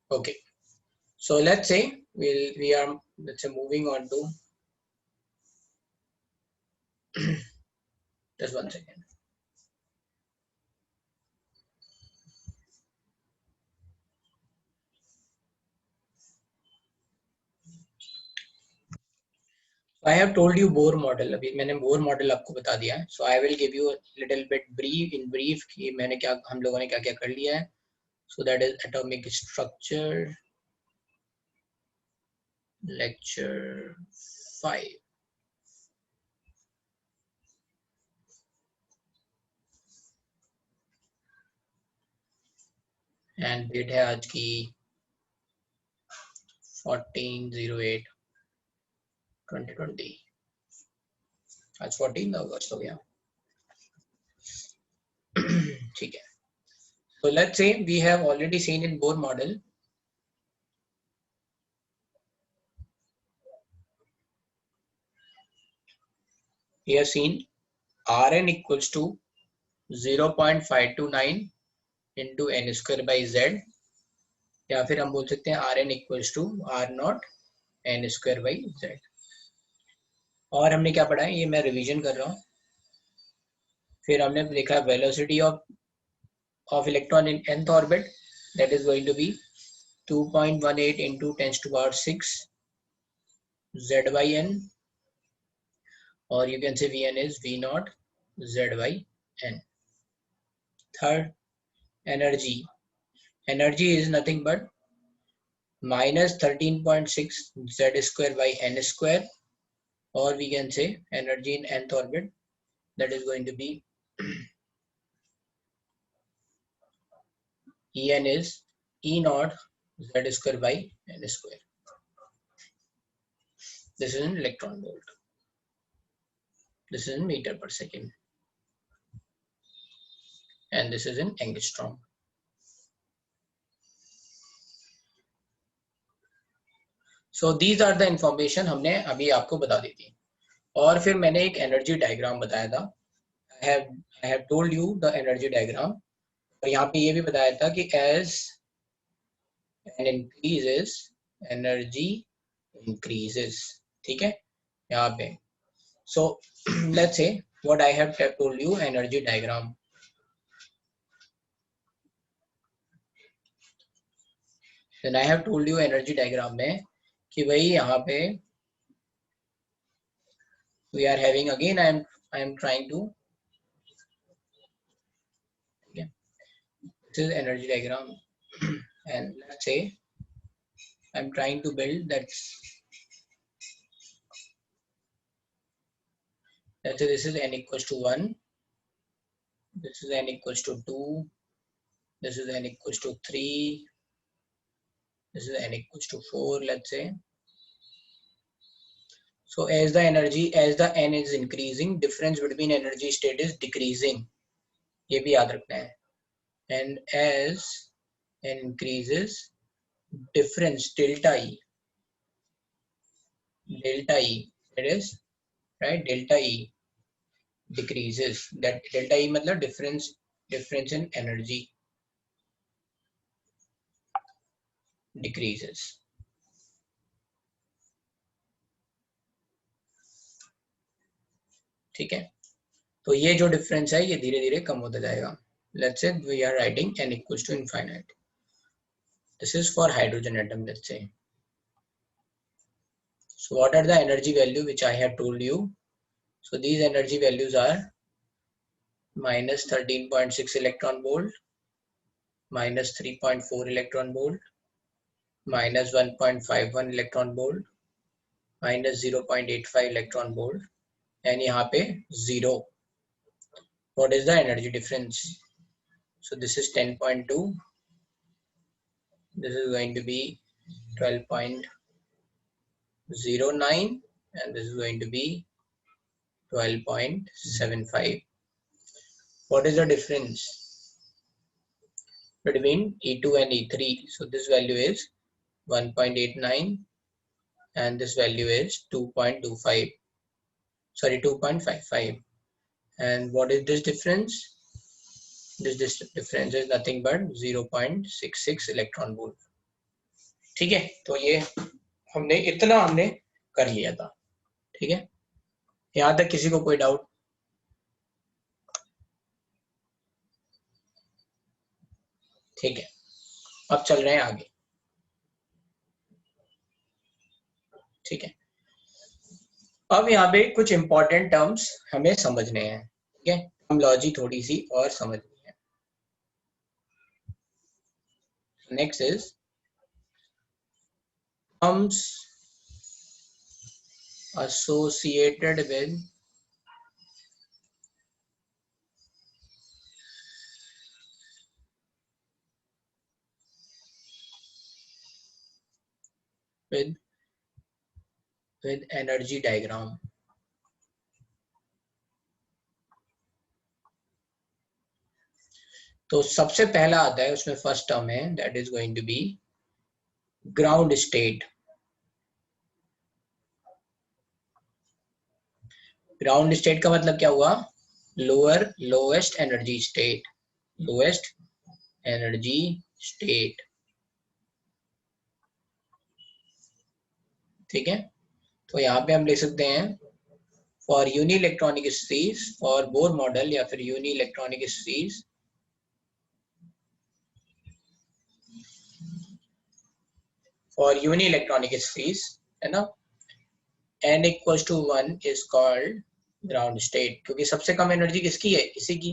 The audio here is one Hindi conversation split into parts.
Okay, so let's say we are moving on to just 1 second. I have told you Bohr model, अभी मैंने बोर मॉडल आपको बता दिया है. So I will give you a little bit brief कि मैंने क्या हम लोगों ने क्या क्या कर लिया है. So that is atomic structure, lecture 5. And date है आज की 14/08/2020. आज 14 अगस्त हो गया. ठीक है. So let's say we have already seen in Bohr model we have seen Rn equals to 0.529 into n square by z, या फिर हम बोल सकते हैं Rn equals to R0 n square by z. और हमने क्या पढ़ा है ये मैं रिवीजन कर रहा हूँ. फिर हमने देखा velocity of electron in nth orbit, that is going to be 2.18 into 10 to the power 6 z by n, or you can say Vn is V0 z by n. Third, energy. Energy is nothing but minus 13.6 z square by n square, or we can say energy in nth orbit, that is going to be En is E0 z square by n square. This is in electron volt. This is in meter per second. And this is in angstrom. So these are the information हमने अभी आपको बता दी थी. और फिर मैंने एक एनर्जी डायग्राम बताया था. I have told you the energy diagram. और यहाँ पे ये भी बताया था कि as n increases, energy increases. ठीक है यहाँ पे. So let's say what I have told you energy diagram. Then I have told you energy diagram में कि भाई यहाँ पे we are having again I am trying to, okay, this is energy diagram and let's say I'm trying to build that. Let's say this is n equals to 1, this is n equals to 2, this is n equals to 3, this is n equals to 4, let's say. So as the n is increasing, difference between energy state is decreasing. ये भी याद रखना है. And as n increases, difference delta E, that is right, delta E decreases. That delta E मतलब difference in energy decreases. ठीक है. तो ये जो डिफरेंस है ये धीरे धीरे कम होता जाएगा. Let's say we are writing n equals to infinite. This is for hydrogen atom, let's say. So what are the energy value which I have told you? So these energy values are minus 13.6 electron volt, minus 3.4 electron volt, minus 1.51 electron volt, minus 0.85 electron volt, and यहाँ पे 0. What is the energy difference? So this is 10.2. This is going to be 12.09 and this is going to be 12.75. What is the difference between E2 and E3? So this value is 1.89 and this value is 2.25. Sorry, 2.55. And what is this difference? This difference is nothing but 0.66 electron volt. ठीक है, तो ये हमने इतना कर लिया था। ठीक है, यहां तक किसी को कोई डाउट? ठीक है, अब चल रहे हैं आगे। ठीक है, अब यहाँ पे कुछ इंपॉर्टेंट टर्म्स हमें समझने हैं। ठीक है, टर्मोलॉजी थोड़ी सी और समझनी है। Next is terms associated with energy diagram। तो सबसे पहला आता है उसमें, फर्स्ट टर्म है, that is going to be ground state. Ground state का मतलब क्या हुआ? Lower lowest energy state, lowest energy state. ठीक है, तो यहाँ पे हम लिख सकते हैं for uni electronic species, for Bohr model या फिर uni electronic species, for uni electronic species, है ना, n equals to 1 is called ground state, क्योंकि सबसे कम एनर्जी किसकी है? इसी की।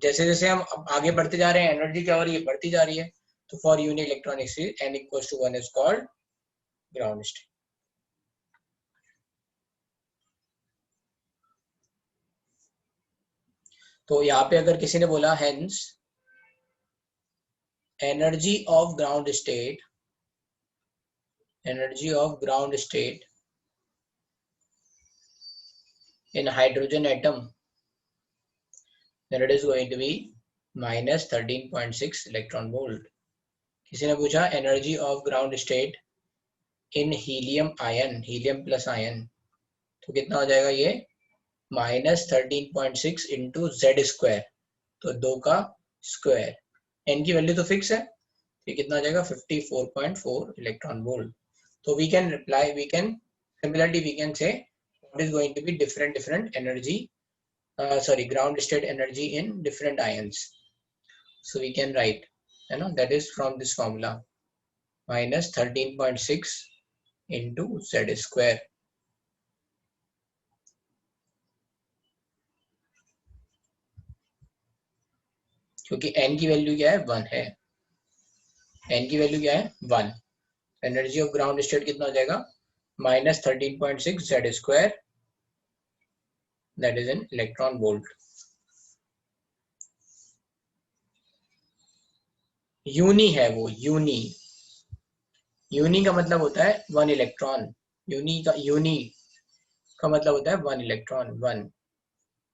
जैसे जैसे हम आगे बढ़ते जा रहे हैं एनर्जी क्या हो रही है? बढ़ती जा रही है। तो for uni electronic species n equals to 1 is called ground state. तो यहाँ पे अगर किसी ने बोला hence energy of ground state, energy of ground state in hydrogen atom, then it is going to be minus 13.6 electron volt। किसी ने पूछा energy of ground state in helium ion, helium plus ion, तो कितना हो जाएगा ये? माइनस 13.6 इंटू जेड स्क्वायर, तो 2 का स्क्वायर। एन की वैल्यू तो फिक्स है, ये कितना आ जाएगा? 54.4 इलेक्ट्रॉन वोल्ट। तो we can reply, we can similarly we can say what is going to be different energy, sorry, ground state energy in different ions. So we can write, you know, that is from this formula, minus 13.6 into z square। क्योंकि n की वैल्यू क्या है? 1 है। n की वैल्यू क्या है? 1। एनर्जी ऑफ ग्राउंड स्टेट कितना हो जाएगा? minus 13.6 z square, that is in electron volt। Uni है वो, यूनी। यूनी का मतलब होता है 1 इलेक्ट्रॉन। यूनी का मतलब होता है 1 इलेक्ट्रॉन, 1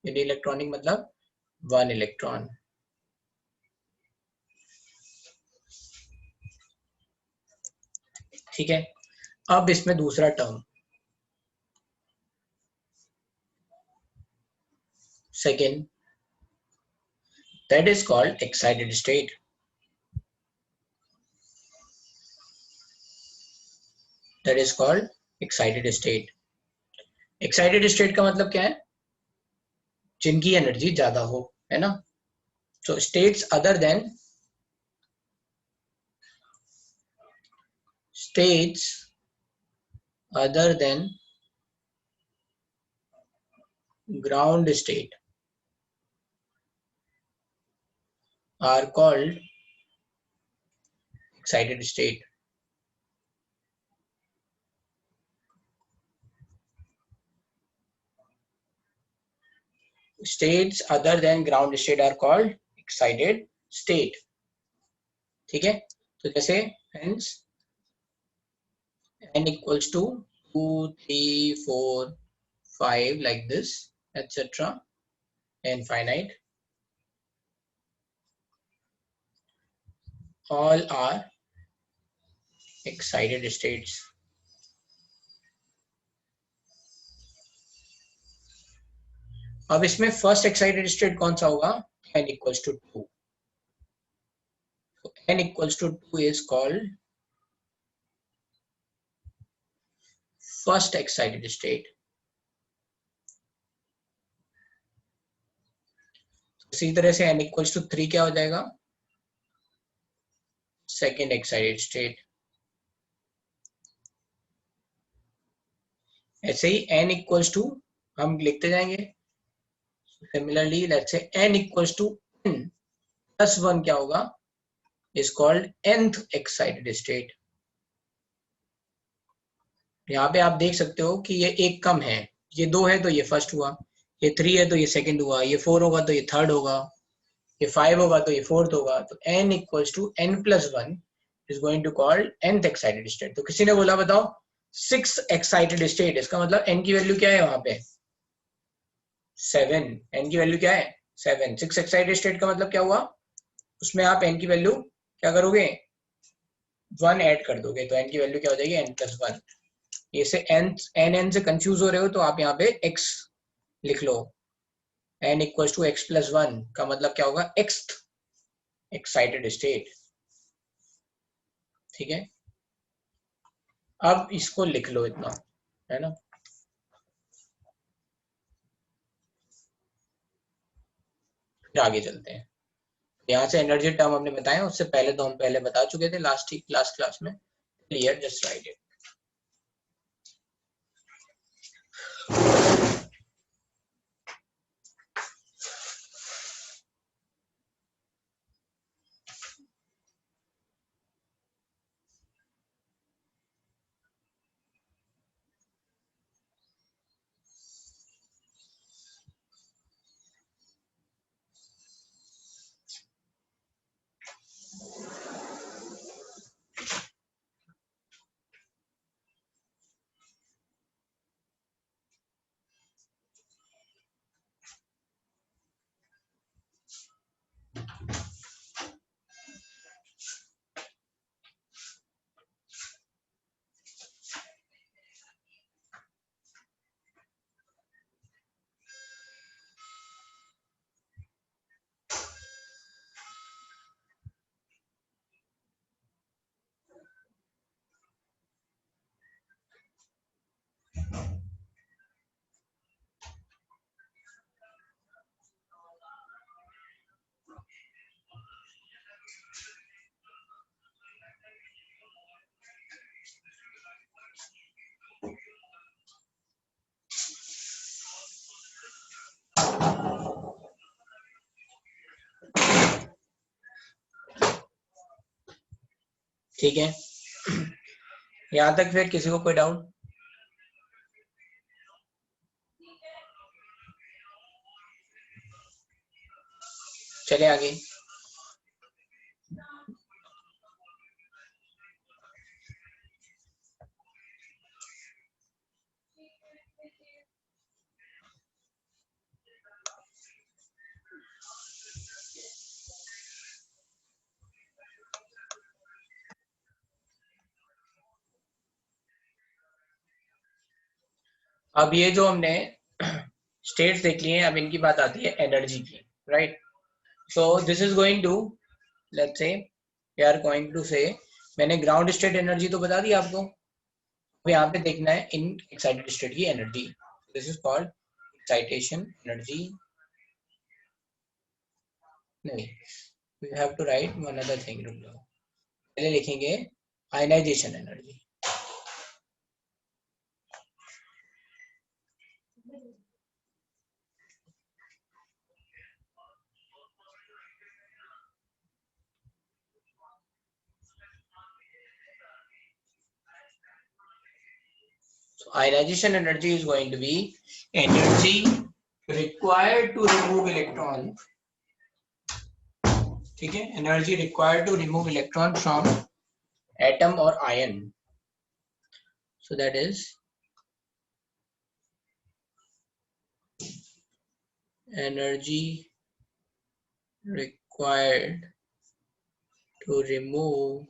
यूनी इलेक्ट्रॉनिक मतलब 1 इलेक्ट्रॉन। ठीक है, अब इसमें दूसरा term, second, that is called excited state. That is called excited state. Excited state का मतलब क्या है? जिनकी एनर्जी ज्यादा हो, है ना। सो states other than, states other than ground state are called excited state। States other than ground state are called excited state। ठीक है, तो जैसे hence n equals to 2 3 4 5 like this etc, infinite, all are excited states। अब इसमें फर्स्ट एक्साइटेड स्टेट कौन सा होगा? n equals to 2। So n equals to 2 is called first excited state. इसी तरह से n इक्वल्स टू 3 क्या हो जाएगा, सेकेंड एक्साइटेड स्टेट। ऐसे ही n इक्वल्स टू हम लिखते जाएंगे। Similarly let's say n equals to n plus 1 क्या होगा, is called nth excited state. यहाँ पे आप देख सकते हो कि ये एक कम है, ये 2 है तो ये फर्स्ट हुआ, ये 3 है तो ये सेकंड हुआ, ये 4 होगा तो ये थर्ड होगा, ये 5 होगा तो ये फोर्थ होगा। तो n equals to n plus 1 is going to called nth excited state. तो किसी ने बोला बताओ 6 एक्साइटेड स्टेट, इसका मतलब n की वैल्यू क्या है वहां पे, 7। n की वैल्यू क्या है 7। 6 एक्साइटेड स्टेट का मतलब क्या हुआ, उसमें आप n की वैल्यू क्या करोगे, 1 ऐड कर दोगे, तो n की वैल्यू क्या हो जाएगी n प्लस 1। ये से n से कंफ्यूज हो रहे हो तो आप यहाँ पे x लिख लो, n equals to x plus 1 का मतलब क्या होगा, एक्स्थ एक्साइटेड स्टेट। ठीक है, अब इसको लिख लो इतना, है ना। फिर आगे चलते हैं। यहाँ से एनर्जी टर्म हमने बताया, उससे पहले तो हम पहले बता चुके थे लास्ट क्लास में। Clear, just right it. ठीक है, यहाँ तक फिर किसी को कोई डाउट? चले आगे। अब ये जो हमने स्टेट्स देख लिए हैं, अब इनकी बात आती है एनर्जी की, राइट। So this is going to, let's say we are going to say, मैंने ग्राउंड स्टेट एनर्जी तो बता दी आपको, अब यहाँ पे देखना है इन एक्साइटेड स्टेट की energy. This is called excitation energy. नहीं, we have to write one other thing, रुक जाओ, पहले लिखेंगे ionization energy. So ionization energy is going to be energy required to remove electron. ठीक है, energy required to remove electron from atom or ion. So that is energy required to remove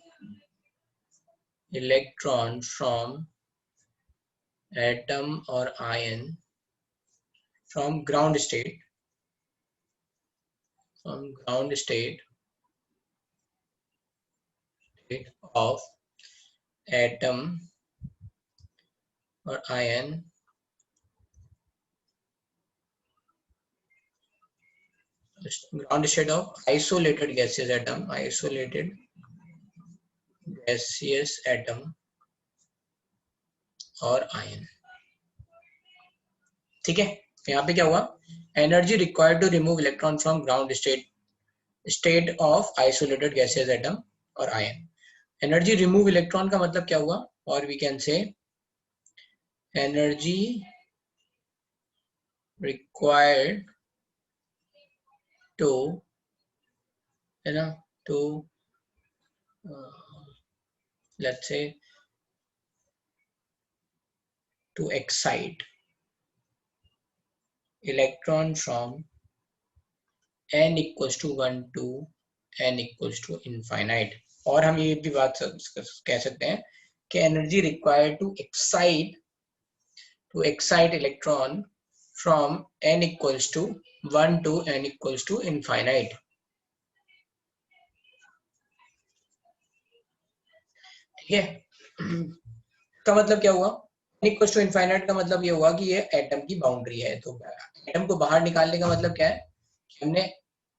electron from atom or ion from ground state, of atom और ion ground state of isolated gaseous atom, isolated gaseous atom और आयन। ठीक है, यहाँ पे क्या हुआ, energy required to remove electron from ground state of isolated gaseous atom और आयन। एनर्जी रिमूव इलेक्ट्रॉन का मतलब क्या हुआ, और we can say energy required to, है ना, to let's say to excite electron from n equals to 1 to n equals to infinite। और हम ये भी बात कह सकते हैं कि energy required to excite electron from n equals to 1 to n equals to infinite। ठीक है, का मतलब क्या हुआ, n equals to infinite का मतलब ये हुआ कि ये एटम की बाउंड्री है। तो एटम को बाहर निकालने का मतलब क्या है कि हमने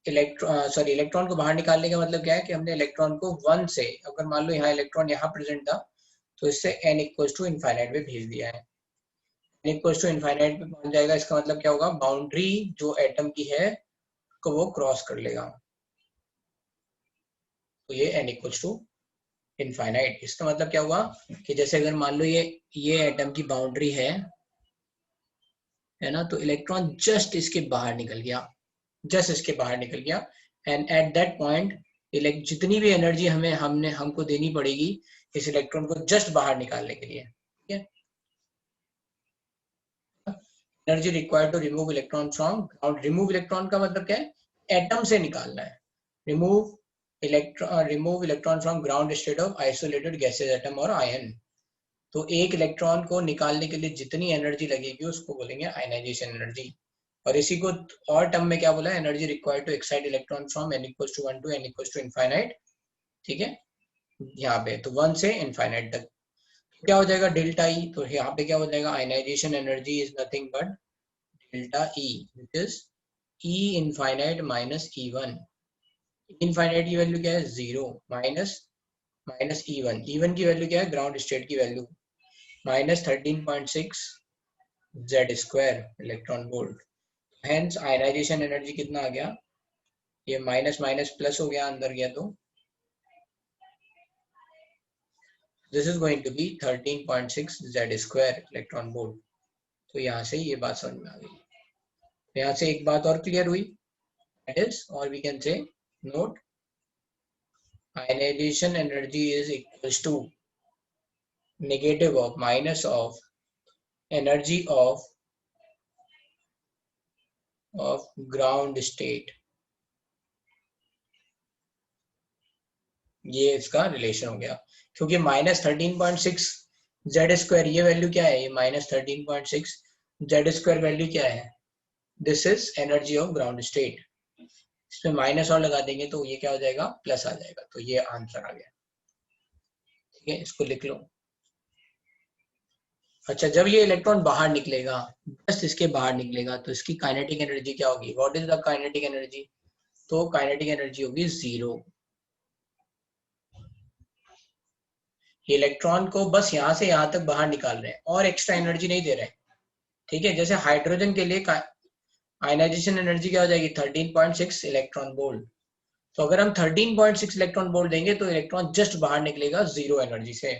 इलेक्ट्रॉन को बाहर निकालने का मतलब क्या है कि हमने इलेक्ट्रॉन को 1 से, अगर मान लो यहाँ इलेक्ट्रॉन यहाँ प्रेजेंट था तो इससे n इक्वल्स टू इनफाइनाइट पे भेज दिया है, n इक्वल्स टू इनफाइनाइट पे पहुंच जाएगा। इसका मतलब क्या होगा, बाउंड्री जो एटम की है को वो क्रॉस कर लेगा, तो ये n इक्वल्स टू इनफाइनाइट। इसका मतलब क्या हुआ कि जैसे अगर मान लो ये एटम की बाउंड्री है ना, तो इलेक्ट्रॉन जस्ट इसके बाहर निकल गया, जस्ट इसके बाहर निकल गया, एंड एट दैट पॉइंट जितनी भी एनर्जी हमको देनी पड़ेगी इस इलेक्ट्रॉन को जस्ट बाहर निकालने के लिए। ठीक है, energy required to remove electron from ground. Remove electron का मतलब क्या है, एटम से निकालना है। Remove electron from ground state of isolated gases atom और आयन। तो एक इलेक्ट्रॉन को निकालने के लिए जितनी एनर्जी लगेगी उसको बोलेंगे आयनाइजेशन एनर्जी। और इसी को और टर्म में क्या बोला, energy required to excite electron from n equals to 1 to n equals to infinite. ठीक है, यहाँ पे तो 1 से इनफाइनाइट तक क्या हो जाएगा, डेल्टा ई। तो यहाँ पे क्या हो जाएगा, ionization energy is nothing but delta E, which is E infinite minus E1। Infinite की वैल्यू क्या है, 0 माइनस माइनस E1। E1 की वैल्यू क्या है, ग्राउंड स्टेट की value, minus 13.6 Z square electron volt. Hence ionization energy कितना आ गया, ये माइनस माइनस प्लस हो गया, अंदर गया तो this is going to be 13.6 Z square electron volt. तो यहाँ से ये बात समझ में आ गई। तो यहाँ से एक बात और क्लियर हुई, दैट इज, और we can say note, ionization energy is equals to negative of minus of energy of ground state. ये इसका रिलेशन हो गया, क्योंकि माइनस 13.6 जेड स्क्वायर ये वैल्यू क्या है, ये माइनस 13.6 जेड स्क्वायर वैल्यू क्या है, this is energy of ground state. इसमें माइनस और लगा देंगे तो ये क्या हो जाएगा, प्लस आ जाएगा। तो ये आंसर आ गया। ठीक है, इसको लिख लो। अच्छा, जब ये इलेक्ट्रॉन बाहर निकलेगा, जस्ट इसके बाहर निकलेगा, तो इसकी काइनेटिक एनर्जी क्या होगी, what is the kinetic energy, तो काइनेटिक एनर्जी होगी 0। ये इलेक्ट्रॉन को बस यहाँ से यहाँ तक बाहर निकाल रहे हैं और एक्स्ट्रा एनर्जी नहीं दे रहे हैं। ठीक है, जैसे हाइड्रोजन के लिए आयनाइजेशन एनर्जी क्या हो जाएगी, 13.6 इलेक्ट्रॉन वोल्ट। तो अगर हम 13.6 इलेक्ट्रॉन वोल्ट देंगे तो इलेक्ट्रॉन जस्ट बाहर निकलेगा 0 एनर्जी से।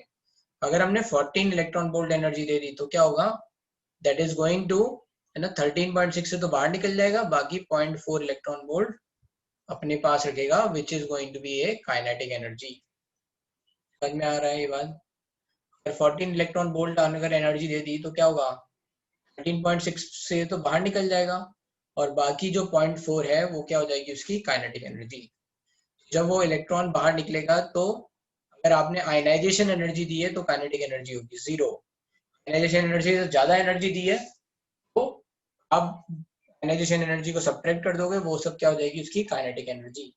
अगर हमने 14 इलेक्ट्रॉन वोल्ट एनर्जी दे दी तो क्या होगा, दैट इज गोइंग टू, है ना, 13.6 से तो बाहर निकल जाएगा, बाकी 0.4 इलेक्ट्रॉन वोल्ट अपने पास रखेगा, which is going to be a kinetic energy. समझ में आ रहा है ये बात। अगर 14 इलेक्ट्रॉन वोल्ट अगर एनर्जी दे दी तो क्या होगा, 13.6 से तो बाहर निकल जाएगा, और बाकी जो 0.4 है वो क्या हो जाएगी, उसकी काइनेटिक एनर्जी। जब वो इलेक्ट्रॉन बाहर निकलेगा तो अगर आपने आयनाइजेशन एनर्जी दी है तो काइनेटिक एनर्जी होगी 0। आयनाइजेशन एनर्जी से ज्यादा एनर्जी दी है तो आप आयनाइजेशन एनर्जी को सब्ट्रैक्ट कर दोगे, वो सब क्या हो जाएगी, उसकी काइनेटिक एनर्जी।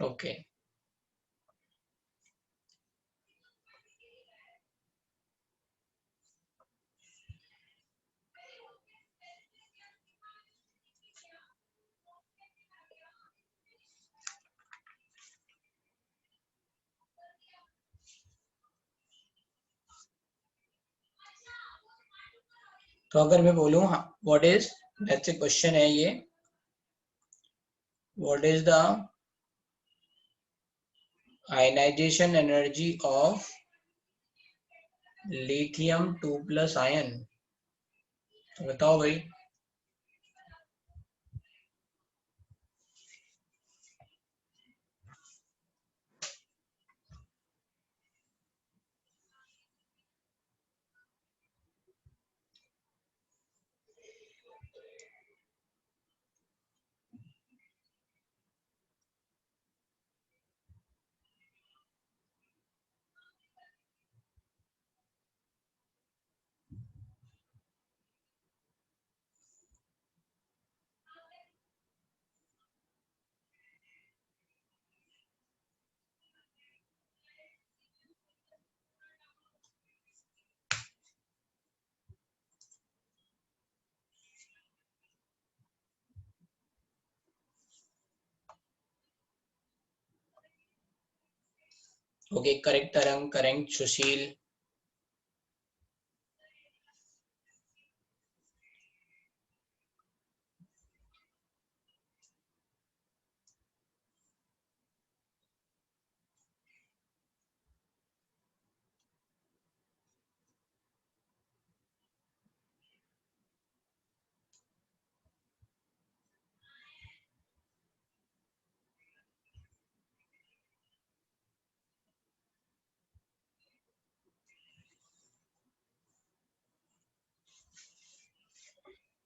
ओके तो अगर मैं बोलूं what is, let's say question है ये, what is the ionization energy of lithium 2 plus ion, तो बताओ भाई। Okay correct Tarang, correct Sushil.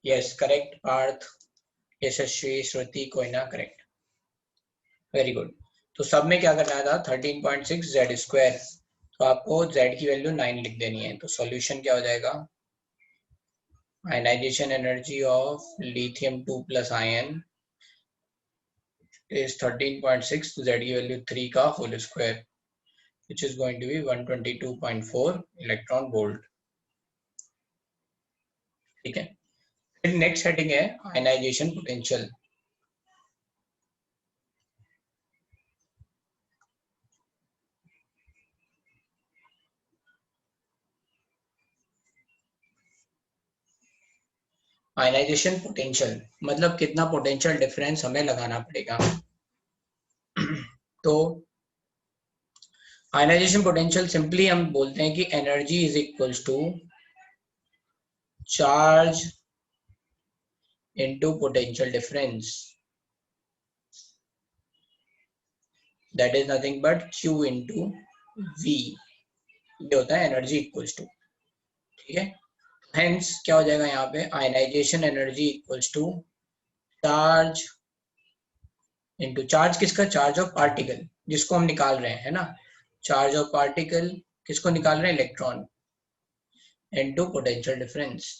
Yes correct Parth, Yashasvi, Shruti, Koyna, correct, very good. तो सब में क्या करना था, 13.6 जेड स्क्वायर, तो आपको जेड की वैल्यू 9 लिख देनी है। तो सॉल्यूशन क्या हो जाएगा, ionization energy of lithium 2 plus ion is 13.6, z की वैल्यू 3 का whole square, which is going to be 122.4 electron volt. ठीक है, फिर नेक्स्ट हेडिंग है आयनाइजेशन पोटेंशियल। आयनाइजेशन पोटेंशियल मतलब कितना पोटेंशियल डिफरेंस हमें लगाना पड़ेगा। तो आयनाइजेशन पोटेंशियल सिंपली हम बोलते हैं कि energy is equals to charge into potential difference, that is nothing but Q into V, ये होता है एनर्जी इक्वल्स टू। ठीक है, हेंस क्या हो जाएगा यहाँ पे, ionization energy equals to charge into, charge किसका, चार्ज ऑफ पार्टिकल जिसको हम निकाल रहे हैं, है ना, चार्ज ऑफ पार्टिकल किसको निकाल रहे हैं, electron, into potential difference,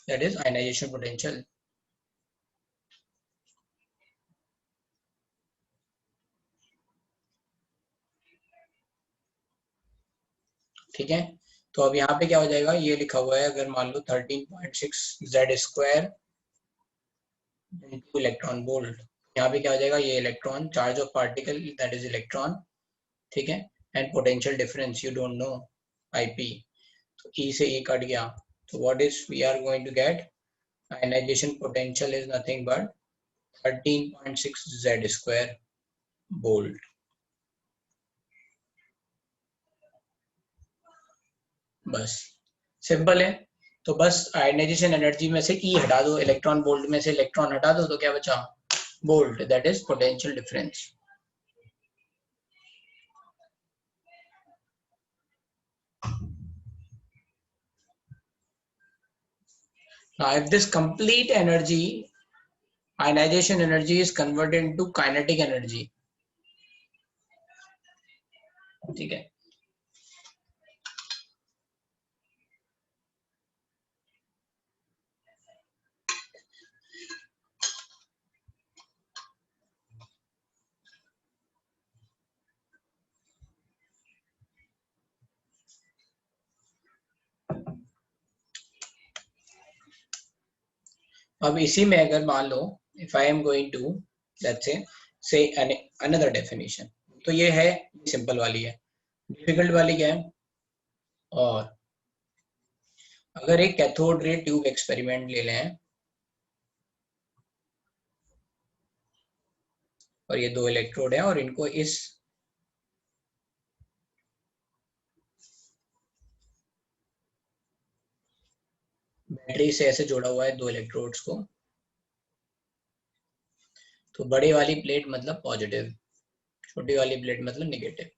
that is ionization potential. ठीक है, तो अब यहाँ पे क्या हो जाएगा, ये लिखा हुआ है अगर मान लो 13.6 Z square into electron volt, यहाँ पे क्या हो जाएगा, ये electron, charge of particle that is electron, ठीक है, and potential difference you don't know, IP, तो E से E कट गया, तो what is we are going to get, ionization potential is nothing but 13.6 Z square volt। बस सिंपल है। तो बस आयनाइजेशन एनर्जी में से E हटा दो, इलेक्ट्रॉन वोल्ट में से इलेक्ट्रॉन हटा दो, तो क्या बचा, volt, that is potential difference. Now if this complete energy, ionization energy is converted into kinetic energy, ठीक है, अब इसी में अगर मान लो if I am going to let's say another definition, तो ये है सिंपल वाली है, डिफिकल्ट वाली क्या है। और अगर एक कैथोड रे ट्यूब एक्सपेरिमेंट ले लें और ये दो इलेक्ट्रोड हैं और इनको इस बैटरी से ऐसे जोड़ा हुआ है दो इलेक्ट्रोड्स को, तो बड़ी वाली प्लेट मतलब पॉजिटिव, छोटी वाली प्लेट मतलब नेगेटिव,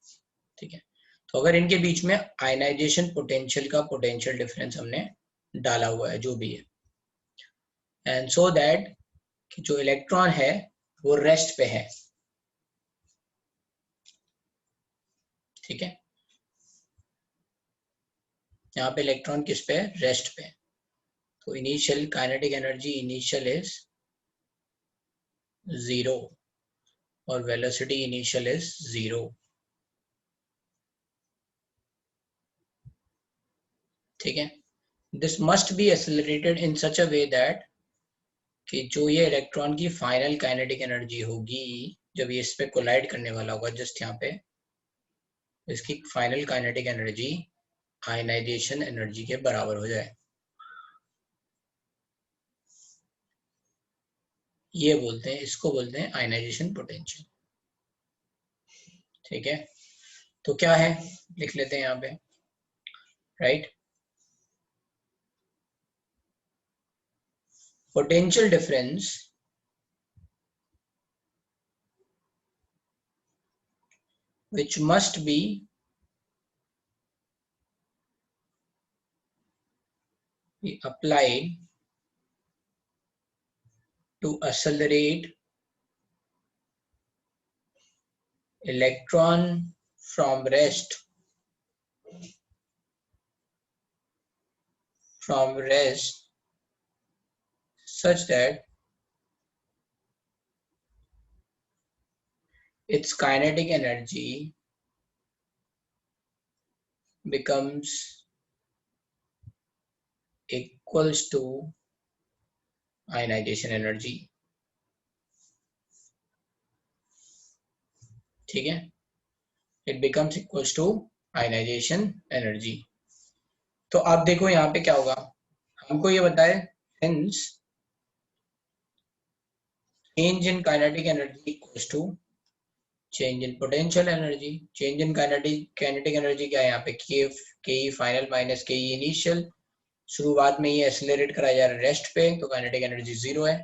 ठीक है। तो अगर इनके बीच में आयनाइजेशन पोटेंशियल का पोटेंशियल डिफरेंस हमने डाला हुआ है जो भी है, एंड सो दैट जो इलेक्ट्रॉन है वो रेस्ट पे है, ठीक है। यहाँ पे इलेक्ट्रॉन किस पे है, रेस्ट पे। तो initial kinetic energy initial is 0 और वेलोसिटी इनिशियल इज 0, ठीक है। This must be accelerated in such a way that कि जो ये इलेक्ट्रॉन की फाइनल काइनेटिक एनर्जी होगी जब ये इस पे कोलाइड करने वाला होगा जस्ट यहाँ पे, इसकी final kinetic energy ionization energy के बराबर हो जाए, ये बोलते हैं, इसको बोलते हैं आयनाइजेशन पोटेंशियल, ठीक है। तो क्या है लिख लेते हैं यहाँ पे, right. Potential difference which must be applied to accelerate electron from rest such that its kinetic energy becomes equals to ionization energy, ठीक है। it becomes equals to ionization energy। तो आप देखो यहाँ पे क्या होगा, हमको ये बताए hence change in kinetic energy equals to change in potential energy। change in kinetic energy क्या है यहाँ पे, ke final minus ke initial, शुरुआत में ये एक्सेलरेट कराया जा रहा है रेस्ट पे, तो काइनेटिक एनर्जी 0 है।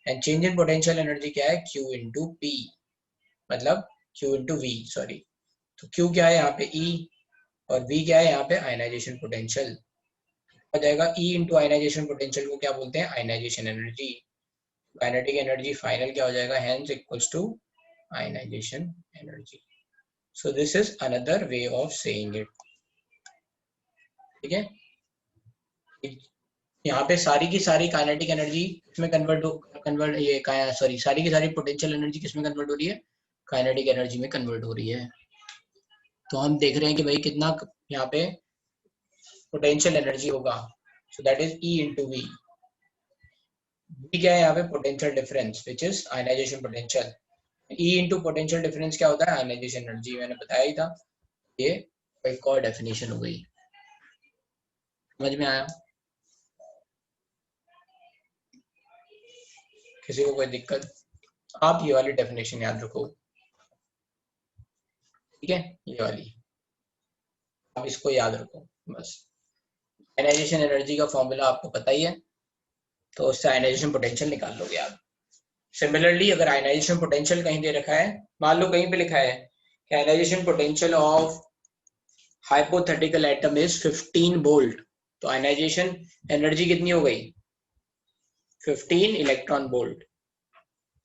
And change in potential energy क्या है, Q इंटू पी, मतलब Q इंटू वी, सॉरी। तो Q क्या है यहाँ पे E और V क्या है यहाँ पे आयनाइजेशन पोटेंशियल, हो जाएगा E इंटू आयनाइजेशन पोटेंशियल को क्या बोलते हैं, ionization energy. Kinetic energy final क्या हो जाएगा, hence equals to ionization energy. So this is another way of saying it, ठीक है। यहाँ पे सारी की सारी काइनेटिक एनर्जी किसमें कन्वर्ट ये सॉरी सारी की सारी पोटेंशियल एनर्जी किसमें कन्वर्ट हो रही है, काइनेटिक एनर्जी में कन्वर्ट हो रही है। तो हम देख रहे हैं कि भाई कितना यहाँ पे पोटेंशियल एनर्जी होगा, so that is E into V. V क्या है यहाँ पे, potential difference which is ionization potential. E into potential difference क्या होता है, आयनाइजेशन एनर्जी, मैंने बताया ही था। ये एक और डेफिनेशन हो गई, समझ में आया किसी को कोई दिक्कत। आप ये वाली डेफिनेशन याद रखो, ठीक है, ये वाली आप इसको याद रखो बस। आयनाइजेशन एनर्जी का फॉर्मूला आपको पता ही है, तो उससे आयनाइजेशन पोटेंशियल निकाल लोगे आप। सिमिलरली अगर आयनाइजेशन पोटेंशियल कहीं दे रखा है, मान लो कहीं पे लिखा है कि ionization potential of hypothetical atom is 15 volt, तो आयनाइजेशन एनर्जी कितनी हो गई, 15 इलेक्ट्रॉन वोल्ट,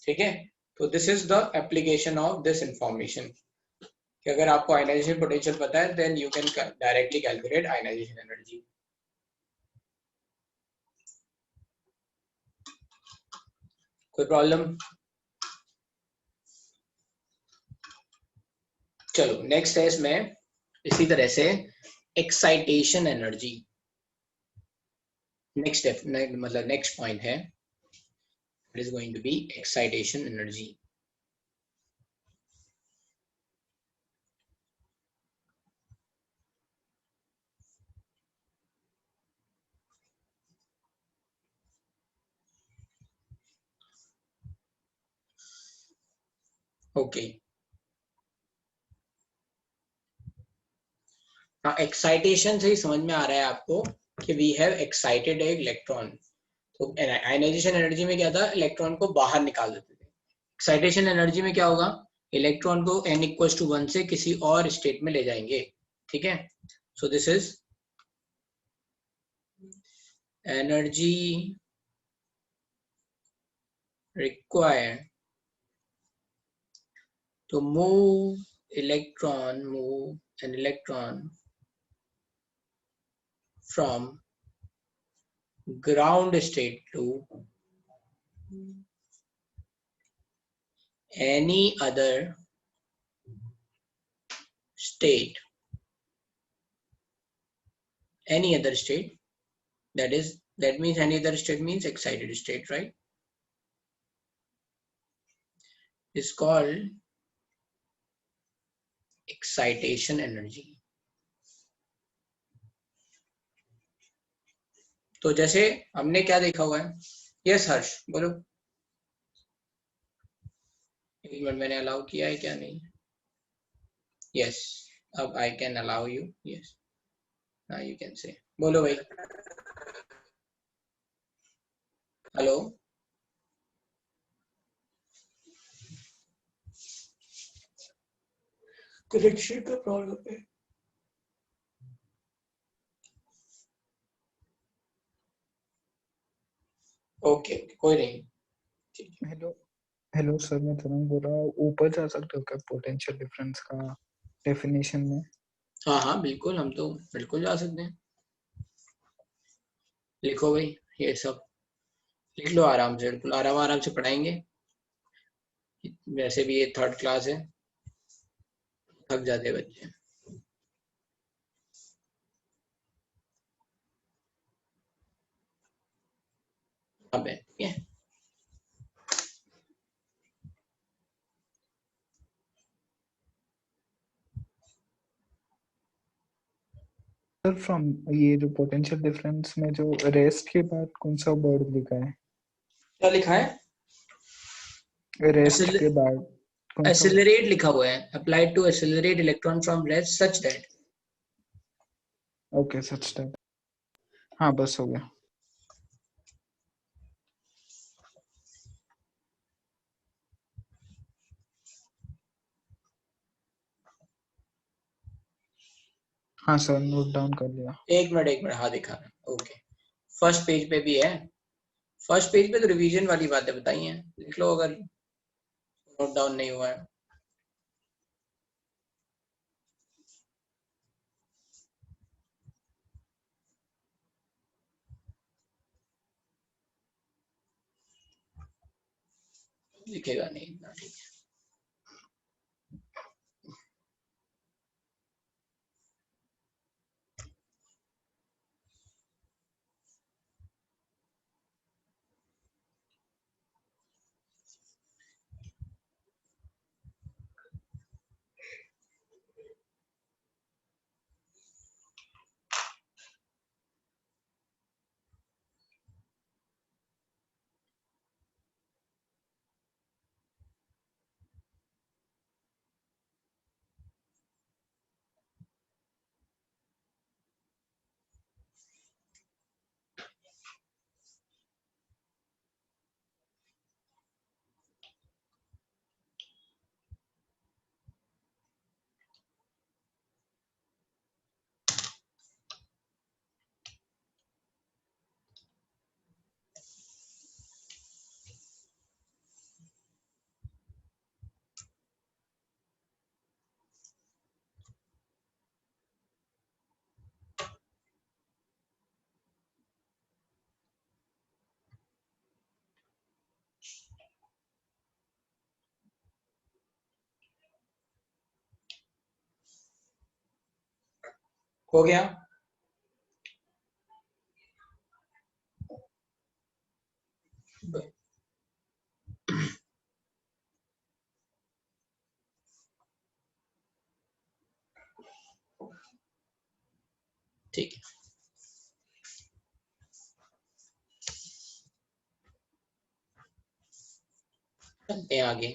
ठीक है। तो this is the application of this information, कि अगर आपको आयनाइजेशन पोटेंशियल पता है then you can directly calculate ionization energy. कोई प्रॉब्लम? चलो नेक्स्ट है इसमें इसी तरह से एक्साइटेशन एनर्जी। नेक्स्ट मतलब नेक्स्ट पॉइंट है It is going to be excitation energy. Okay, excitation से ही समझ में आ रहा है आपको कि we have excited a electron. तो आयनाइजेशन एनर्जी में क्या था, इलेक्ट्रॉन को बाहर निकाल देते थे। एक्साइटेशन एनर्जी में क्या होगा, इलेक्ट्रॉन को n=1 से किसी और स्टेट में ले जाएंगे। ठीक है, सो this is energy required to move an electron from ground state to any other state, that means any other state means excited state, right, is called excitation energy. तो जैसे हमने क्या देखा हुआ है, यस हर्ष बोलो, एक मिनट, मैंने अलाउ किया है क्या नहीं, यस, अब I can allow you, yes, now you can से, बोलो भाई, हेलो, कनेक्शन का प्रॉब्लम है। ओके, कोई नहीं। हेलो हेलो सर, मैं तुरंत बोल रहा हूँ, ऊपर जा सकते हो क्या पोटेंशियल डिफरेंस का डेफिनेशन में? हाँ हाँ बिल्कुल, हम तो बिल्कुल जा सकते हैं। लिखो भाई, ये सब लिख लो आराम से, बिल्कुल आराम से पढ़ाएंगे। वैसे भी ये 3rd क्लास है, थक जाते बच्चे। अब है ठीक है, सर फ्रॉम ये जो पोटेंशियल डिफरेंस में जो रेस्ट के बाद कौन सा वर्ड लिखा है? क्या लिखा है, रेस्ट के बाद कौन सा? एक्सेलरेट लिखा हुआ है, applied to accelerate electron from rest such that. Okay, such that, हाँ बस हो गया। हाँ सर, नोट डाउन कर लिया। एक मिनट, हाँ दिखा रहा, ओके, फर्स्ट पेज पे भी है, फर्स्ट पेज पे तो रिवीजन वाली बातें बताई हैं, लिख लो अगर नोट डाउन नहीं हुआ है। लिखेगा नहीं इतना, ठीक है। हो गया, ठीक है, चलते हैं आगे।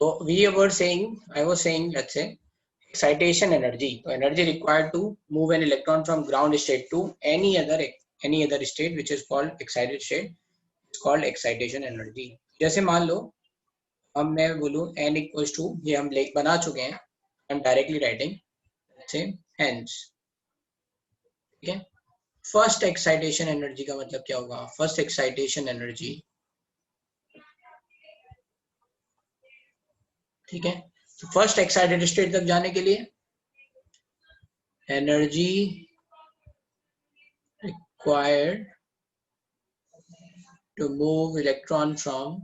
तो we were saying, I was saying, let's say excitation energy, so energy required to move an electron from ground state to any other state which is called excited state, it's called excitation energy. जैसे मान लो अब मैं बोलूं n equals to, ये हम लेख बना चुके हैं, I'm directly writing, let's say hence, ठीक है। फर्स्ट एक्साइटेशन एनर्जी का मतलब क्या होगा? फर्स्ट एक्साइटेशन एनर्जी, ठीक है। तो फर्स्ट एक्साइटेड स्टेट तक जाने के लिए energy required to move electron from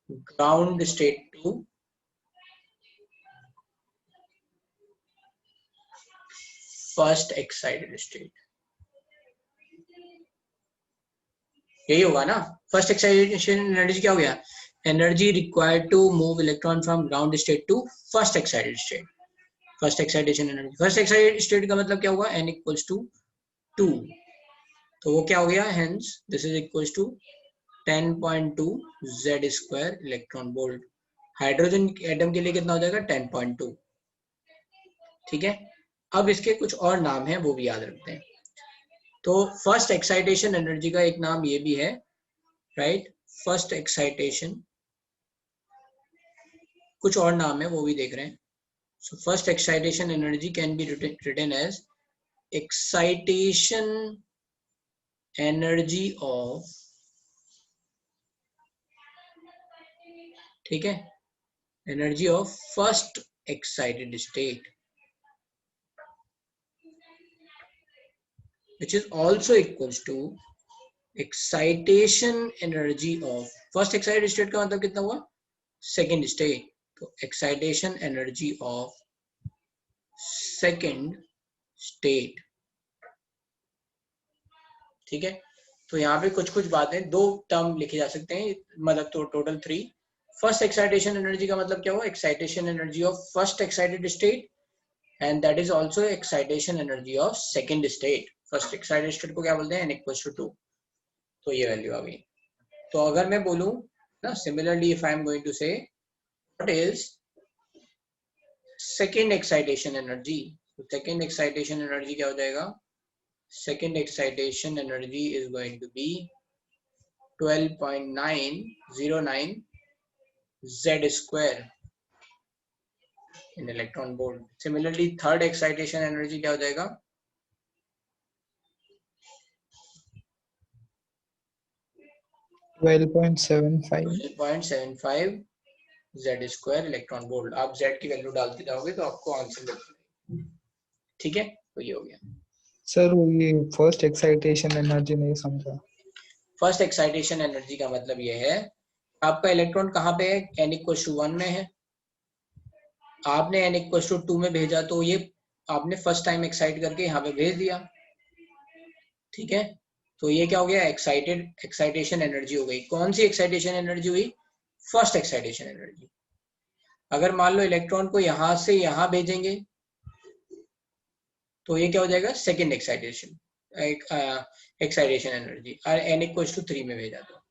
ground state to first excited state, यही होगा ना। फर्स्ट एक्साइटेशन एनर्जी क्या हो गया? Energy required to move electron from ground state to first excited state, first excitation energy. First excited state का मतलब क्या होगा? n इक्वल्स टू 2, तो वो क्या हो गया? Hence this is equals to 10.2 z square electron volt. Hydrogen atom के लिए कितना हो जाएगा? 10.2, ठीक है। अब इसके कुछ और नाम हैं, वो भी याद रखते हैं। तो फर्स्ट एक्साइटेशन एनर्जी का एक नाम ये भी है, राइट, फर्स्ट एक्साइटेशन, कुछ और नाम है वो भी देख रहे हैं। So first excitation energy can be written as excitation energy of, ठीक है, energy of first excited state which is also equals to excitation energy of first excited state का मतलब कितना हुआ? सेकेंड स्टेट, तो excitation energy of second state, ठीक है। तो यहाँ पे कुछ कुछ बातें, दो टर्म लिखे जा सकते हैं, मतलब तो टोटल 3। फर्स्ट एक्साइटेशन एनर्जी का मतलब क्या हुआ? Excitation energy of first excited state, and that is also excitation energy of second state. First excited state को क्या बोलते हैं? n equals to 2, तो ये वैल्यू आ गई। तो अगर मैं बोलूं ना, similarly if I am going to say what is second excitation energy, तो सेकेंड एक्साइटेशन एनर्जी क्या हो जाएगा? Second excitation energy is going to be 12.909 z square in electron volt. Similarly third excitation energy क्या हो जाएगा? 12.75 z स्क्वायर इलेक्ट्रॉन वोल्ट। आप z की वैल्यू डालते जाओगे तो आपको आंसर मिल जाएगा, ठीक है। तो ये हो गया। सर वो ये फर्स्ट एक्साइटेशन एनर्जी नहीं समझा। फर्स्ट एक्साइटेशन एनर्जी का मतलब ये है, आपका इलेक्ट्रॉन कहाँ पे है? n इक्वल टू 1 में है, आपने n इक्वल टू 2 में भेजा, तो ये आपने फर्स्ट टाइम एक्साइट करके यहाँ पे भेज दिया, ठीक है। तो ये क्या हो गया? एक्साइटेशन एनर्जी हो गई। कौन सी एक्साइटेशन एनर्जी हुई? First excitation energy. अगर मान लो इलेक्ट्रॉन को यहां से यहां भेजेंगे तो ये क्या हो जाएगा? Second excitation energy. और n इक्वल टू 3 में भेजा, तो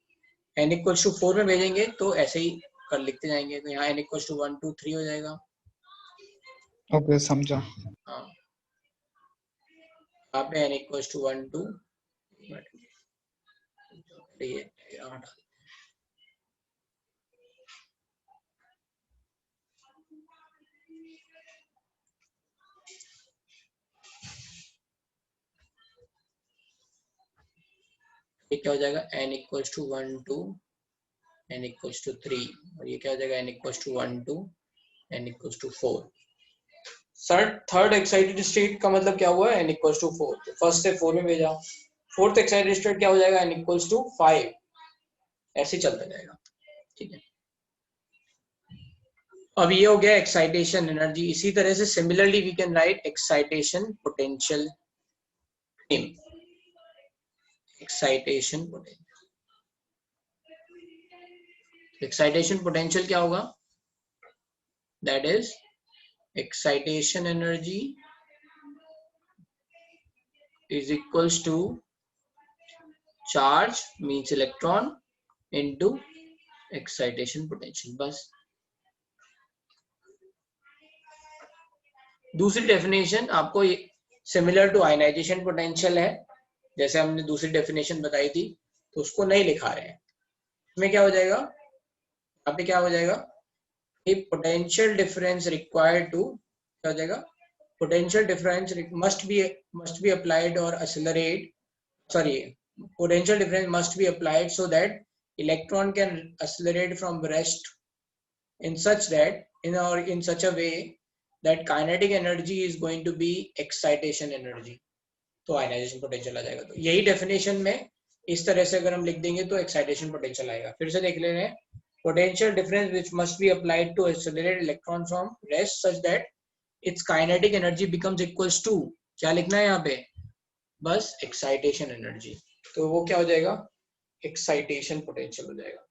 n इक्वल टू 4 में भेजेंगे तो ऐसे ही कर लिखते जाएंगे, तो यहाँ n इक्वल टू 1 2 3 हो जाएगा। ओके समझा। हाँ, आप n इक्वल टू 1 2, ये क्या हो जाएगा? n equals to 1 2 n equals to 3, और ये क्या हो जाएगा? n equals to 1 2 n equals to 4। Third excited state का मतलब क्या हुआ? n इक्वल्स टू 4, तो फर्स्ट से 4 में भेजा। फोर्थ एक्साइटेड स्टेट क्या हो जाएगा? n इक्वल्स टू 5, ऐसे चलता जाएगा, ठीक है। अब ये हो गया एक्साइटेशन एनर्जी। इसी तरह से similarly we can write excitation potential, excitation potential. Excitation potential क्या होगा? that is excitation energy is equals to charge means electron into excitation potential. बस दूसरी डेफिनेशन आपको सिमिलर टू आयनाइजेशन पोटेंशियल है, जैसे हमने दूसरी डेफिनेशन बताई थी, तो उसको नहीं लिखा रहे हैं। इसमें क्या हो जाएगा, यहाँ पे क्या हो जाएगा, पोटेंशियल डिफरेंस रिक्वायर्ड टू, क्या हो जाएगा, potential difference must be applied or accelerate, sorry, potential difference must be applied so that electron can accelerate from rest in such that in such a way that kinetic energy is going to be excitation energy, तो आयनाइजेशन पोटेंशियल आ जाएगा। तो यही डेफिनेशन में इस तरह से अगर हम लिख देंगे तो एक्साइटेशन पोटेंशियल आएगा। फिर से देख ले रहे हैं, potential difference which must be applied to accelerate electron from rest such that its kinetic energy becomes equals to, क्या लिखना है यहाँ पे, बस excitation energy, तो वो क्या हो जाएगा, excitation potential हो जाएगा।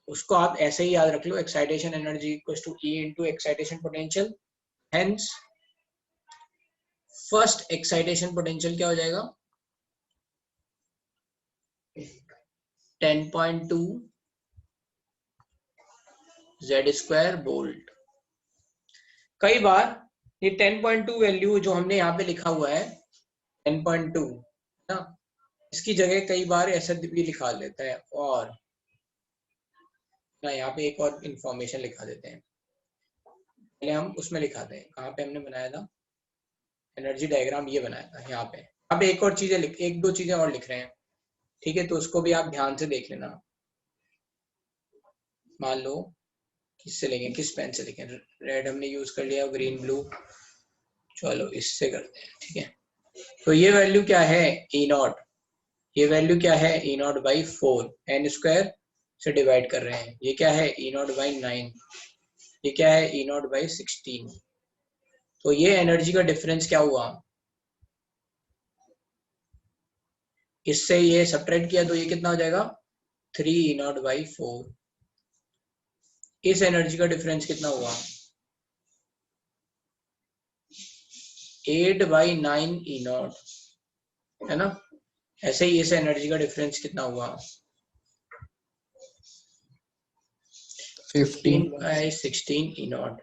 उसको आप ऐसे ही याद रख लो, excitation energy equals to E into excitation potential, hence first excitation potential क्या हो जाएगा, 10.2 Z square volt। कई बार ये 10.2 वैल्यू जो हमने यहाँ पे लिखा हुआ है 10.2 ना, इसकी जगह कई बार ऐसा भी लिखा लेता है, और ना यहाँ पे एक और इंफॉर्मेशन लिखा देते हैं, पहले हम उसमें लिखाते हैं, कहाँ पे हमने बनाया था एनर्जी डायग्राम, ये बनाया था यहाँ पे। अब एक और चीजें एक दो चीजें और लिख रहे हैं, ठीक है, तो उसको भी आप ध्यान से देख लेना। मान लो किससे लेंगे, किस पेन से लिखें, रेड हमने यूज कर लिया, ग्रीन ब्लू, चलो इससे करते हैं, ठीक है। तो ये वैल्यू क्या है, ई नॉट, ये वैल्यू क्या है, E naught by 4, N square से डिवाइड कर रहे हैं, ये क्या है, ई नॉट बाई 9, ये क्या है, ई नॉट बाई 16। तो ये एनर्जी का डिफरेंस क्या हुआ, इससे ये सब्ट्रैक्ट किया तो ये कितना हो जाएगा, 3 ई नॉट बाई 4। इस एनर्जी का डिफरेंस कितना हुआ, 8 बाई 9 ई नॉट, है ना। ऐसे ही इस एनर्जी का डिफरेंस कितना हुआ, 15 बाई 16 ई नॉट।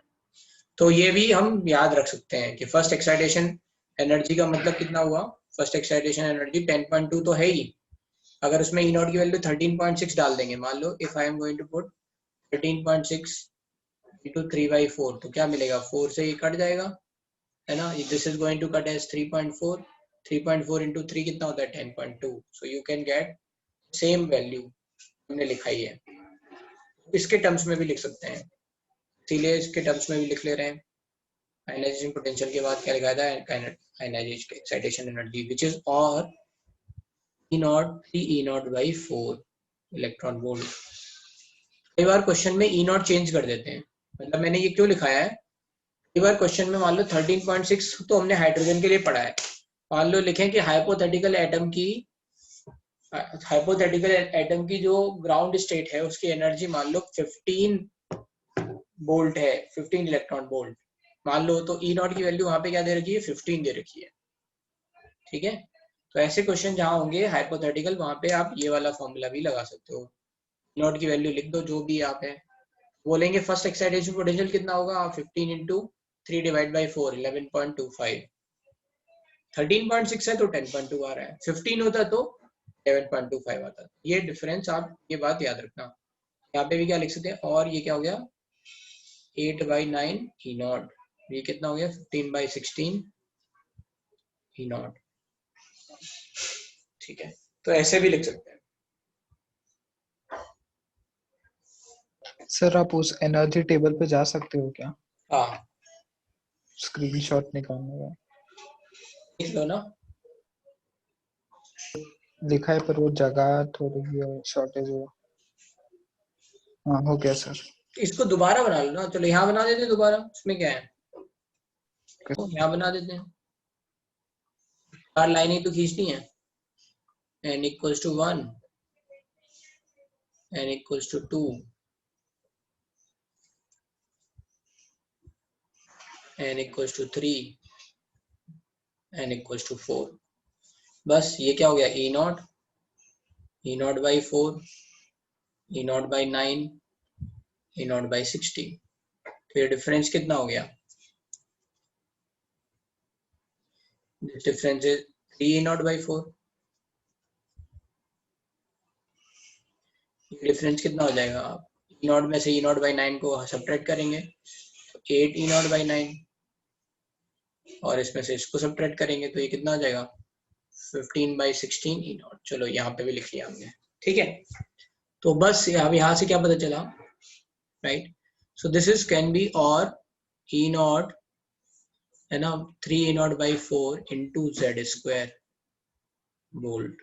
तो ये भी हम याद रख सकते हैं कि फर्स्ट एक्साइटेशन एनर्जी का मतलब कितना हुआ, फर्स्ट एक्साइटेशन एनर्जी 10.2 तो है ही, अगर उसमें ई नॉट की वैल्यू 13.6 डाल देंगे, मान लो if I am going to put 13.6 into 3/4, तो क्या मिलेगा, 4 से ये कट जाएगा, है ना, this is going to cut as 3.4, 3.4 into 3 कितना होता है 10.2, so you can get same value हमने लिखाई है। इसके टर्म्स में भी लिख सकते हैं, इसीलिए इसके टर्म्स में भी लिख ले रहे हैं। आयनाइजेशन पोटेंशियल के बाद क्या लिखा था, ionization excitation energy which is और E naught 3 E naught by 4 electron volt. कई बार क्वेश्चन में E नॉट चेंज कर देते हैं, मतलब मैंने ये क्यों लिखाया है, कई बार क्वेश्चन में मान लो 13.6 तो हमने हाइड्रोजन के लिए पढ़ा है, मान लो लिखें कि हाइपोथेटिकल एटम की जो ग्राउंड स्टेट है उसकी एनर्जी मान लो 15 वोल्ट है, 15 इलेक्ट्रॉन वोल्ट मान लो, तो ई नॉट की वैल्यू वहां पे क्या दे रखी है, 15 दे रखी है, ठीक है। तो ऐसे क्वेश्चन जहां होंगे हाइपोथेटिकल, वहां पे आप ये वाला फॉर्मूला भी लगा सकते हो, ई नॉट की वैल्यू लिख दो जो भी आप है, बोलेंगे फर्स्ट एक्साइटेशन पोटेंशियल कितना होगा, 15 इंटू 3 डिवाइड बाई 4 11.25, 13.6 है तो 10.2 आ रहा है, 15 होता तो 11.25 आता। ये डिफरेंस आप ये बात याद रखना। यहाँ पे भी क्या लिख सकते हैं, और ये क्या हो गया 8 बाई 9 ई नॉट, ये कितना हो गया 15 बाई 16 ई नॉट, ठीक है। तो ऐसे भी लिख सकते हैं। सर आप उस एनर्जी टेबल पे जा सकते हो क्या, हाँ स्क्रीनशॉट निकालने का, लिख लो ना, लिखा है पर वो जगह थोड़ी शॉर्टेज हो। हाँ हो गया सर। इसको दोबारा बना लो ना, चलो यहाँ बना देते हैं दोबारा, इसमें क्या है, तो यहाँ बना देते हैं, 4 लाइनें तो खींचनी है, n equals to 1, n equals to 2, n equals to 3, n equals to 4। बस ये क्या हो गया, E naught by 4, E naught by 9, E naught by 60। तो ये डिफरेंस कितना हो गया, this difference is 3 E naught by 4। ये डिफरेंस कितना हो जाएगा, आप ई नॉट में से ई नॉट बाई 9 को सब्ट्रैक्ट करेंगे तो 8 ई नॉट बाई 9, और इसमें से इसको सब्ट्रैक्ट करेंगे तो ये कितना हो जाएगा 15 बाई 16 ई नॉट। चलो यहाँ पे भी लिख लिया हमने, ठीक है। तो बस अब यहाँ से क्या पता चला, right. So this is can be और ई नॉट है ना 3 E naught by 4 into Z square volt.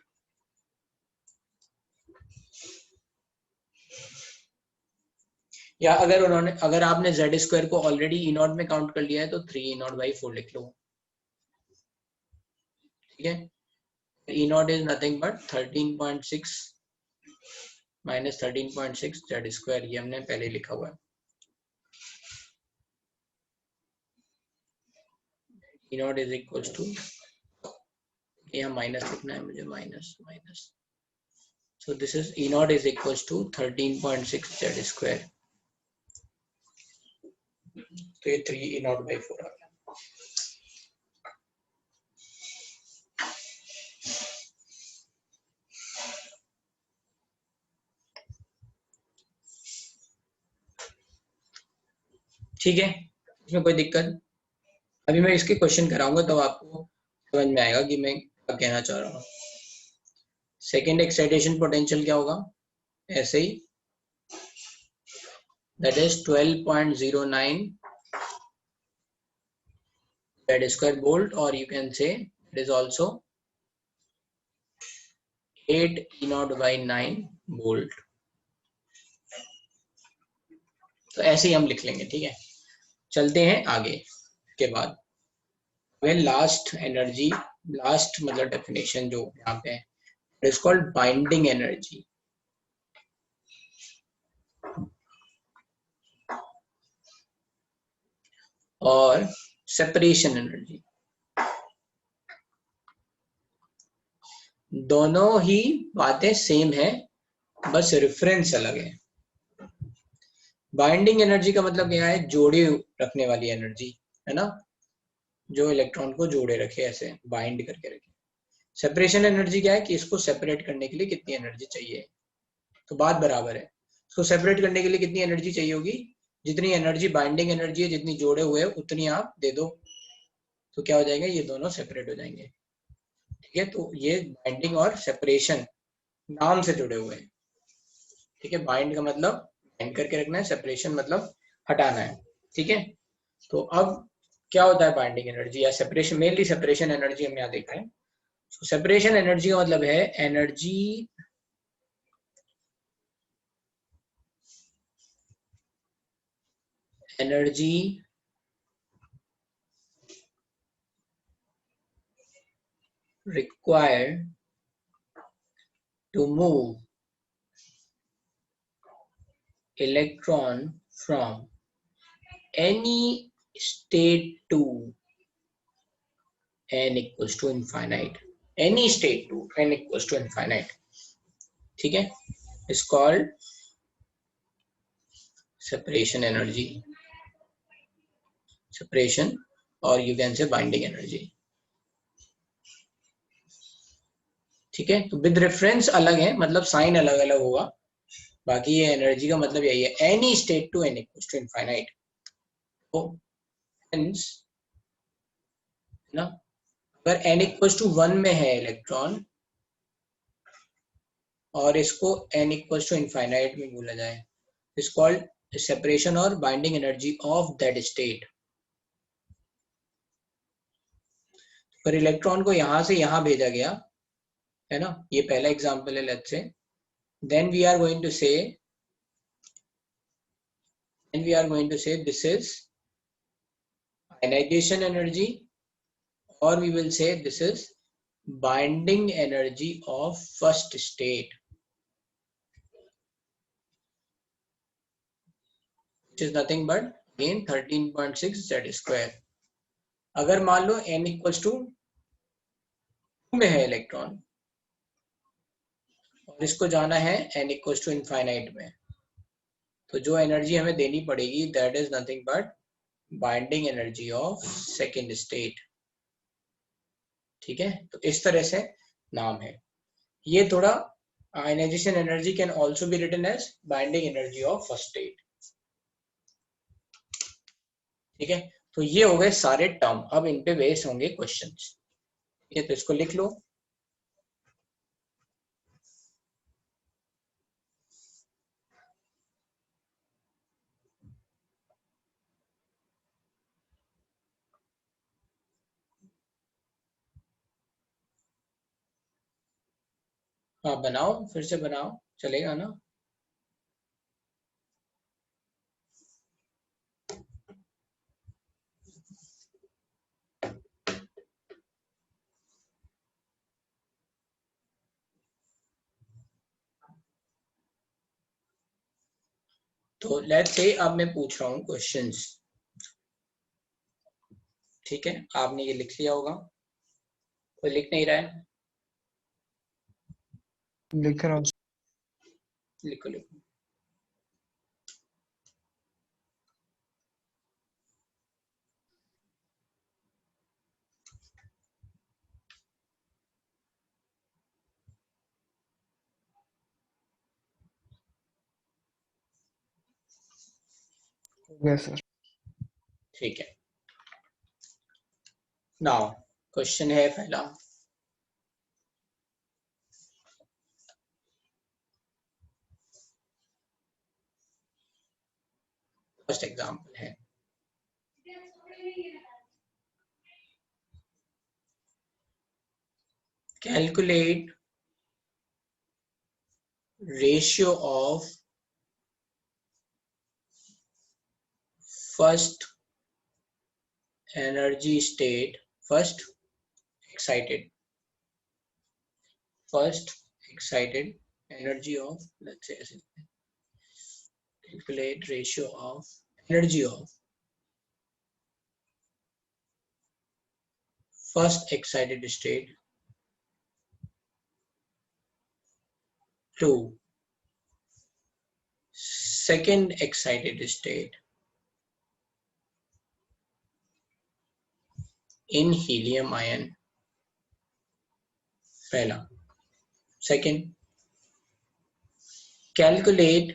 या अगर आपने जेड स्क्वायर को ऑलरेडी ई नॉट में काउंट कर लिया है तो 3 ई नॉट बाई 4 लिख लो, ठीक है। E naught is nothing but 13.6 minus 13.6 Z square, ये हमने पहले लिखा हुआ है। E naught is equals to, यहाँ माइनस लिखना है मुझे, minus minus, so this is E naught is equals to 13.6 Z square. तो ये 3 ई नॉट बाई 4 आ गया। ठीक है, इसमें कोई दिक्कत, अभी मैं इसके क्वेश्चन कराऊंगा तो आपको समझ में आएगा कि मैं क्या कहना चाह रहा हूँ। सेकेंड एक्साइटेशन पोटेंशियल क्या होगा, ऐसे ही, that is 12.09 Z square volt, और you can say it is also 8 E naught by 9 volt. तो ऐसे ही हम लिख लेंगे, ठीक है। चलते हैं आगे के बाद, लास्ट एनर्जी, लास्ट मतलब डेफिनेशन जो यहाँ पे है, it is called binding energy. और सेपरेशन एनर्जी, दोनों ही बातें सेम है, बस रेफरेंस अलग है। बाइंडिंग एनर्जी का मतलब क्या है, जोड़े रखने वाली एनर्जी, है ना, जो इलेक्ट्रॉन को जोड़े रखे, ऐसे बाइंड करके रखे। सेपरेशन एनर्जी क्या है कि इसको सेपरेट करने के लिए कितनी एनर्जी चाहिए, तो बात बराबर है। इसको सेपरेट करने के लिए कितनी एनर्जी चाहिए होगी, जितनी एनर्जी बाइंडिंग एनर्जी है, जितनी जोड़े हुए है उतनी आप दे दो, तो क्या हो जाएगा, ये दोनों सेपरेट हो जाएंगे, ठीक है। तो ये बाइंडिंग और सेपरेशन नाम से जुड़े हुए हैं, ठीक है। बाइंड का मतलब बाइंड करके रखना है, सेपरेशन मतलब हटाना है, ठीक है। तो अब क्या होता है बाइंडिंग एनर्जी या सेपरेशन, मेनली सेपरेशन एनर्जी हम यहाँ देख रहे हैं। तो सेपरेशन एनर्जी का मतलब है energy required to move electron from any state to n equals to infinite, any state to n equals to infinite, ठीक है, is called separation energy, separation, और you can say binding energy, ठीक है। तो विद रेफरेंस अलग है, मतलब साइन अलग अलग होगा, बाकी ये एनर्जी का मतलब यही है, any state to n equals to infinite। तो hence ना, अगर n equals to 1 में है इलेक्ट्रॉन और इसको n equals to infinite में बोला जाए, इज कॉल्ड सेपरेशन और binding energy of that state. अगर इलेक्ट्रॉन को यहां से यहां भेजा गया है ना, ये पहला एग्जांपल है, let's say, then we are going to say this is ionization energy, or we will say this is binding energy of first state, which is nothing but again 13.6 z square, अगर मान लो n इक्वल्स टू में है इलेक्ट्रॉन और इसको जाना है n इक्वल्स टू इनफाइनाइट में, तो जो एनर्जी हमें देनी पड़ेगी that is nothing but binding energy of second state. ठीक है, तो इस तरह से नाम है ये। थोड़ा ionization energy can also be written as binding energy of first state. ठीक है, तो ये हो गए सारे टर्म, अब इन पे बेस होंगे क्वेश्चंस। ठीक है, तो इसको लिख लो। हाँ बनाओ, फिर से बनाओ, चलेगा ना। तो लेट्स से अब मैं पूछ रहा हूँ क्वेश्चंस। ठीक है, आपने ये लिख लिया होगा, कोई लिख नहीं रहा है? लिख रहा हूँ। लिखो लिखो। Yes sir. ठीक है, नाउ क्वेश्चन है पहला। फर्स्ट एग्जांपल है, calculate ratio of first energy state, first excited, first excited energy of, let's say ऐसे, calculate ratio of energy of first excited state to second excited state in helium ion। पहला। Second, calculate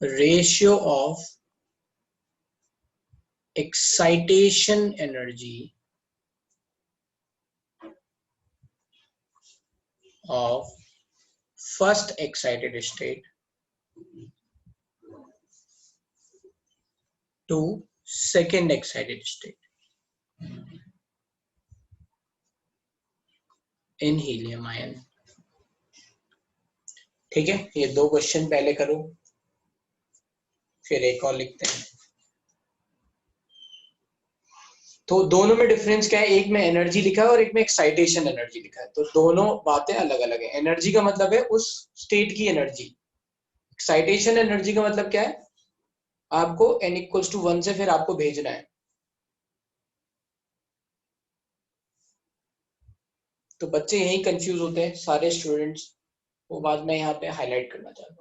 ratio of excitation energy of first excited state to second excited state in helium ion। ठीक है, ये दो क्वेश्चन पहले करो, फिर एक और लिखते हैं। तो दोनों में डिफरेंस क्या है, एक में एनर्जी लिखा है और एक में एक्साइटेशन एनर्जी लिखा है, तो दोनों बातें अलग अलग है। एनर्जी का मतलब है उस स्टेट की एनर्जी, एक्साइटेशन एनर्जी का मतलब क्या है, आपको n इक्वल्स टू 1 से फिर आपको भेजना है। तो बच्चे यही कंफ्यूज होते हैं सारे स्टूडेंट्स, वो बात मैं यहाँ पे हाईलाइट करना चाहता हूँ।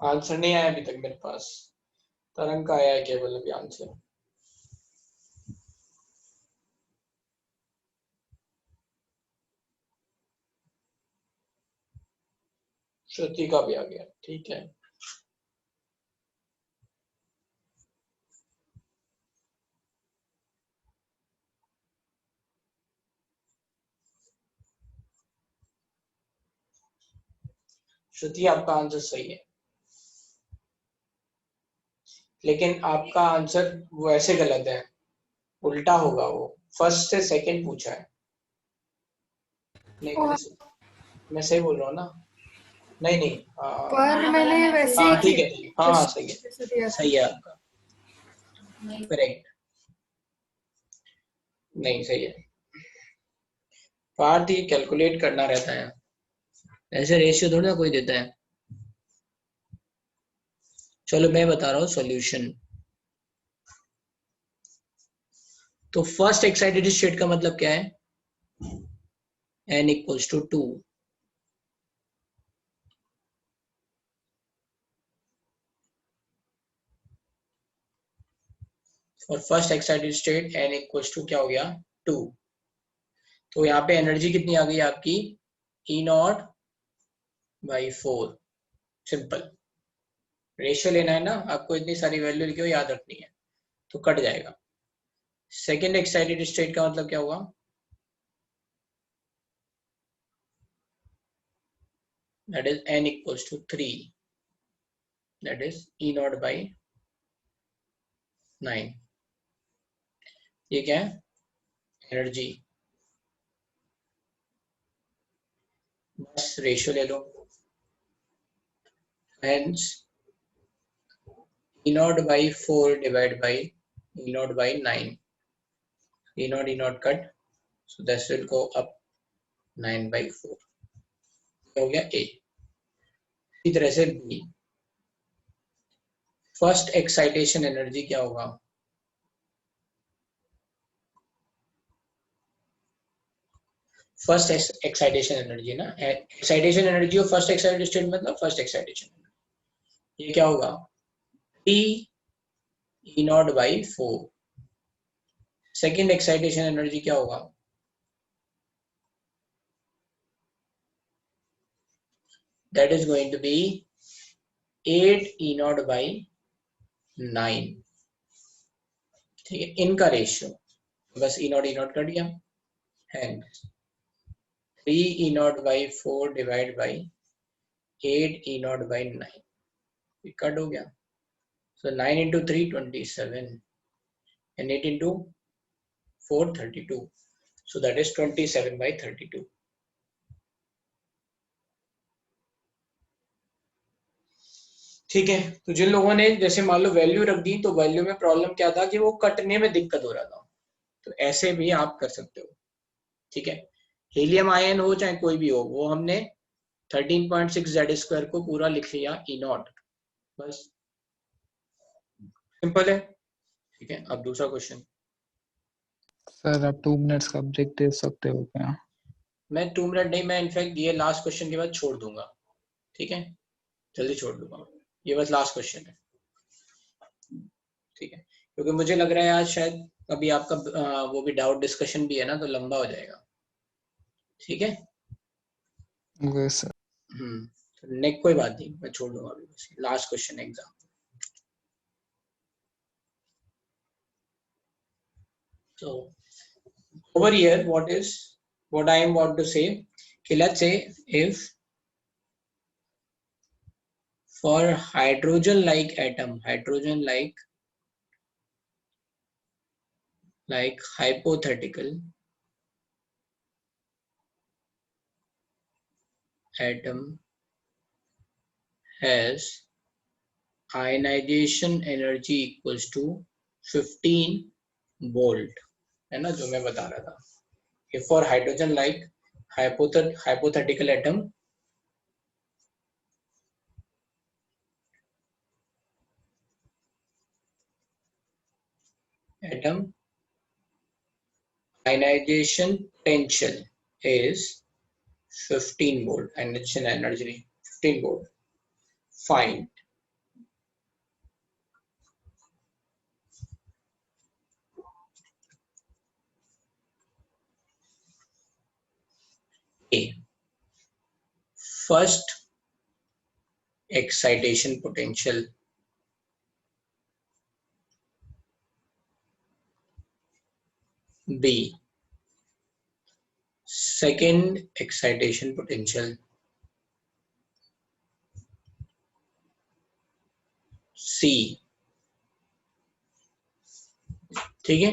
आंसर नहीं आया अभी तक मेरे पास, तरंग का आया है केवल अभी आंसर। श्रुति का भी आ गया, ठीक है। श्रुति आपका आंसर सही है, लेकिन आपका आंसर वैसे गलत है, उल्टा होगा। वो फर्स्ट से सेकंड पूछा है। नहीं, मैं सही बोल रहा हूँ ना? नहीं नहीं, पर मैंने वैसे हाँ ही ठीक है, हाँ सही है, दिया था। सही है आपका, करेक्ट। नहीं सही है, पार्थ, ये कैलकुलेट करना रहता है, ऐसे रेशियो थोड़ा कोई देता है। चलो मैं बता रहा हूँ सॉल्यूशन। तो फर्स्ट एक्साइटेड स्टेट का मतलब क्या है? n equals to 2। और first excited state n equals to क्या हो गया? 2। तो यहाँ पे एनर्जी कितनी आ गई आपकी? E0/4। सिंपल, रेशियो लेना है ना आपको, इतनी सारी वैल्यू लिखी हो, याद रखनी है, तो कट जाएगा। सेकेंड एक्साइटेड स्टेट का मतलब क्या हुआ? that is n equals to 3, that is E0/9। ये क्या है? एनर्जी। बस रेशियो ले लो, hence E0/4 divided by E0/9। E0 cut, so this will go up 9/4। हो गया A। इसी तरह से B, फर्स्ट एक्साइटेशन एनर्जी क्या होगा? फर्स्ट एक्साइटेशन एनर्जी ना, एक्साइटेशन एनर्जी और फर्स्ट एक्साइटेड स्टेट मतलब फर्स्ट एक्साइटेशन, ये क्या होगा? E0/4। सेकेंड एक्साइटेशन एनर्जी क्या होगा? that is going to be 8E0/9। ठीक है, इनका रेशियो, बस E0 कट गया, hence 3E0/4 divide by 8E0/9, cut हो गया। so 9 into 3 27 and 8 into 4 32, so that is 27/32। ठीक है, तो जिन लोगों ने जैसे मान लो वैल्यू रख दी, तो वैल्यू में प्रॉब्लम क्या था कि वो कटने में दिक्कत हो रहा था, तो ऐसे भी आप कर सकते हो। ठीक है, हीलियम आयन हो चाहे कोई भी हो, वो हमने 13.6 Z² को पूरा लिख लिया E0, बस सिंपल है। ठीक है, अब दूसरा क्वेश्चन। सर आप 2 मिनट्स का ब्रेक दे सकते हो क्या? मैं 2 मिनट नहीं, मैं इनफैक्ट ये लास्ट क्वेश्चन के बाद छोड़ दूंगा। ठीक है, जल्दी छोड़ दूंगा, ये बस लास्ट क्वेश्चन है। ठीक है, क्योंकि मुझे लग रहा है आज शायद अभी आपका वो भी डाउट डिस्कशन भी है ना, तो लंबा हो जाएगा। ठीक है, ओके सर। तो नेक्स्ट कोई बात नहीं, मैं छोड़ दूंगा अभी, बस last question exam. So over here, what I am want to say, okay, let's say if for hydrogen like atom, hydrogen like hypothetical atom has ionization energy equals to 15 volt, है ना, जो मैं बता रहा था। if for hydrogen like hypothetical atom ionization potential is 15 volt, ionization energy 15 volt, find A, first excitation potential. B, second excitation potential. C, ठीक है,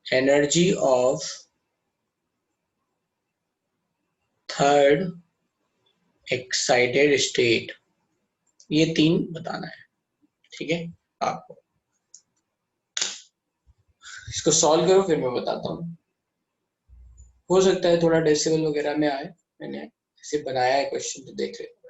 energy of third excited state, ये तीन बताना है, ठीक है आपको। इसको सॉल्व करो फिर मैं बताता हूँ। हो सकता है थोड़ा डेसिमल वगैरह में आए, मैंने ऐसे बनाया है क्वेश्चन, तो देख लेते हैं।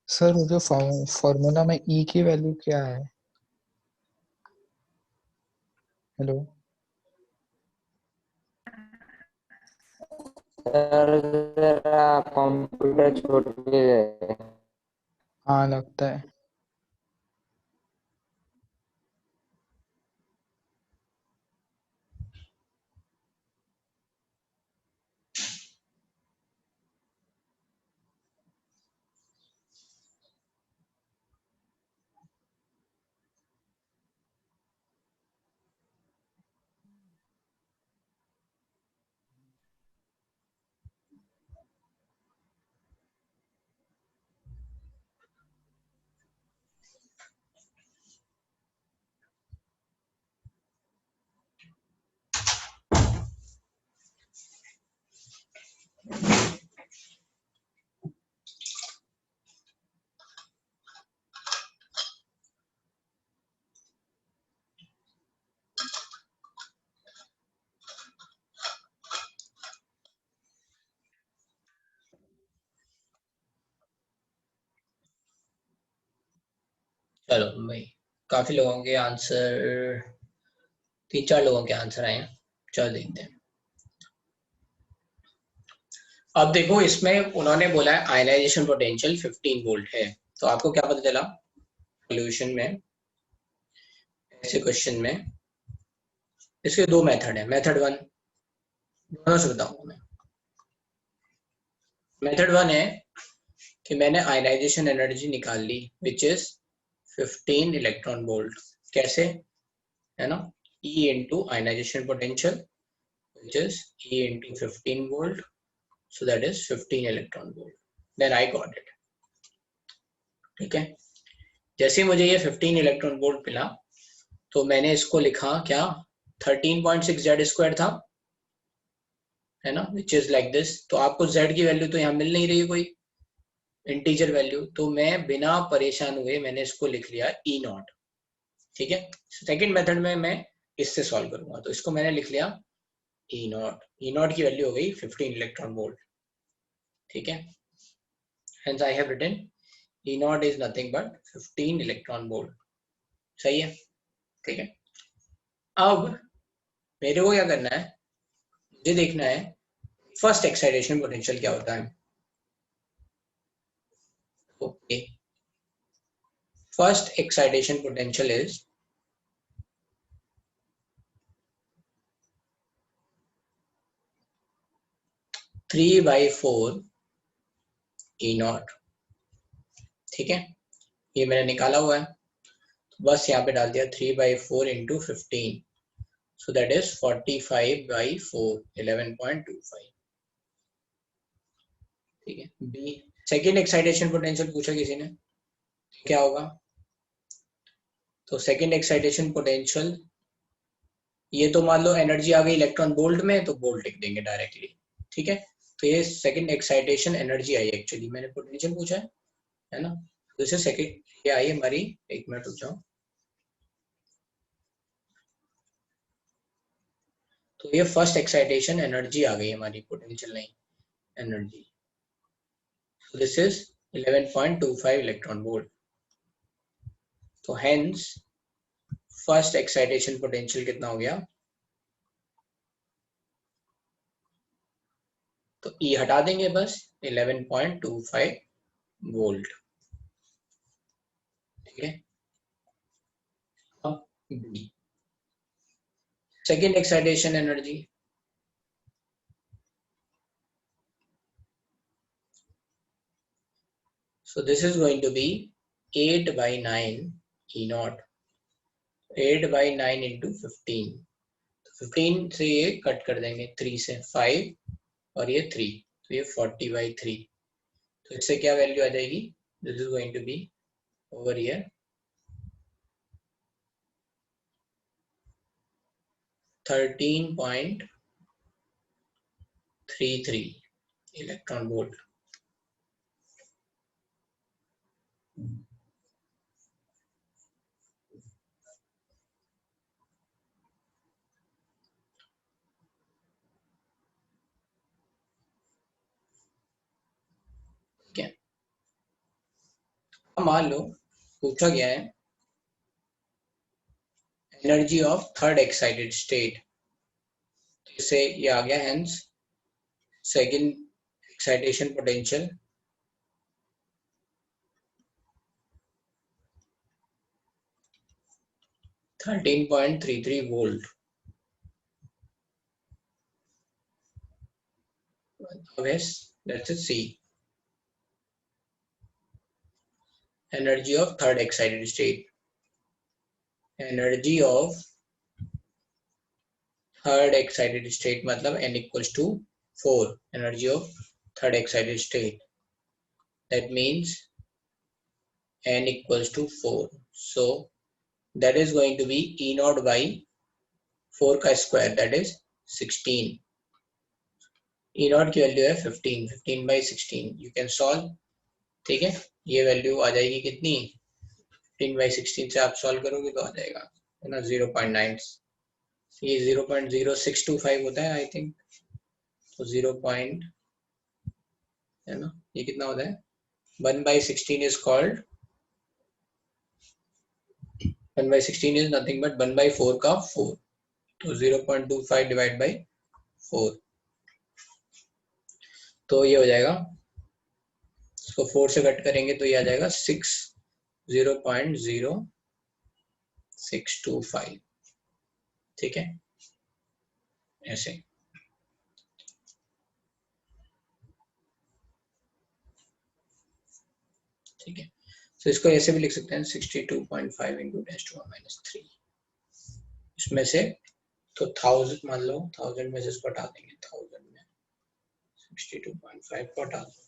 सर वो जो फॉर्मूला में ई की वैल्यू क्या है? हेलो सर जरा कंप्यूटर छोड़ के गए। हाँ लगता है। चलो भाई, काफी लोगों के आंसर, 3-4 लोगों के आंसर आए हैं, चलो देखते हैं। अब देखो इसमें उन्होंने बोला है आयनाइजेशन पोटेंशियल 15 वोल्ट है, तो आपको क्या पता चला सॉल्यूशन में, ऐसे क्वेश्चन में इसके दो मेथड है। मेथड वन, दोनों से बताऊंगा मैं। मेथड वन है कि मैंने आयनाइजेशन एनर्जी निकाल ली विच इज 15 इलेक्ट्रॉन वोल्ट। कैसे, है ना, E into ionization potential which is E into 15 volt, so that is 15 electron volt. Then I got it. ठीक है, जैसे मुझे ये 15 इलेक्ट्रॉन वोल्ट मिला तो मैंने इसको लिखा क्या, 13.6 जेड स्क्वायर था, है ना, विच इज लाइक दिस। तो आपको जेड की वैल्यू तो यहाँ मिल नहीं रही है कोई इंटीजर वैल्यू, तो मैं बिना परेशान हुए मैंने इसको लिख लिया ई नॉट। ठीक है, सेकंड मेथड में मैं इससे सॉल्व करूंगा। तो इसको मैंने लिख लिया ई नॉट की वैल्यू हो गई 15 इलेक्ट्रॉन वोल्ट। ठीक है, hence I have written E naught is nothing but 15 electron volt. सही है, ठीक है। अब मेरे को क्या करना है, मुझे देखना है फर्स्ट एक्साइटेशन पोटेंशियल क्या होता है। Okay, first excitation potential is 3/4 E not. ठीक है, ये मैंने निकाला हुआ है, तो बस यहाँ पे डाल दिया 3/4 इंटू 15, so that is 45/4, 11.25। ठीक है, बी सेकेंड एक्साइटेशन पोटेंशियल पूछा किसी ने, क्या होगा। तो सेकेंड एक्साइटेशन पोटेंशियल, ये तो मान लो एनर्जी आ गई इलेक्ट्रॉन वोल्ट में, तो वोल्ट लिख देंगे डायरेक्टली। ठीक है, तो ये सेकेंड एक्साइटेशन एनर्जी आई, एक्चुअली मैंने पोटेंशियल पूछा है ना। तो इसे सेकेंड ये आई हमारी, एक मिनट रुक जाओ, तो ये फर्स्ट एक्साइटेशन एनर्जी आ गई हमारी, पोटेंशियल नहीं, energy. So this is 11.25 electron volt. तो हेंस फर्स्ट एक्साइटेशन पोटेंशियल कितना हो गया, तो E हटा देंगे बस, 11.25 वोल्ट। ठीक है, अब B second excitation energy, so this is going to be 8/9 E naught, 8/9 into 15, 15 से ये कट कर देंगे, 3 से 5 और ये 3, तो ये 40/3। तो इससे क्या वैल्यू आ जाएगी, this is going to be over here 13.33 electron volt. ठीक है, मान लो पूछा गया है energy of third excited state, इससे ये आ गया, hence second excitation potential 13.33 volt. Let's see energy of third excited state, energy of third excited state मतलब n equals to 4, energy of third excited state, that means n equals to 4, so that is going to be E naught by 4 का square, that is 16। E naught की वैल्यू है 15, 15/16, you can solve। ठीक है, ये वैल्यू आ जाएगी कितनी, 15/16 से आप सॉल्व करोगे तो आ जाएगा है ना 0.9, ये 0.0625 होता है आई थिंक, तो 0 है ना, ये कितना होता है 1/16 is called, 1/16 is nothing but 1/4 का 4, तो 0.25 डिवाइड बाई 4, तो ये हो जाएगा, इसको 4 से कट करेंगे तो ये आ जाएगा 0.0625। ठीक है, ऐसे। ठीक है, तो इसको ऐसे भी लिख सकते हैं 62.5 इंटू 10⁻³ इसमें से, तो 1000 मान लो, 1000 में से इसको हटा देंगे, 1000 में 62.5 को हटा दो,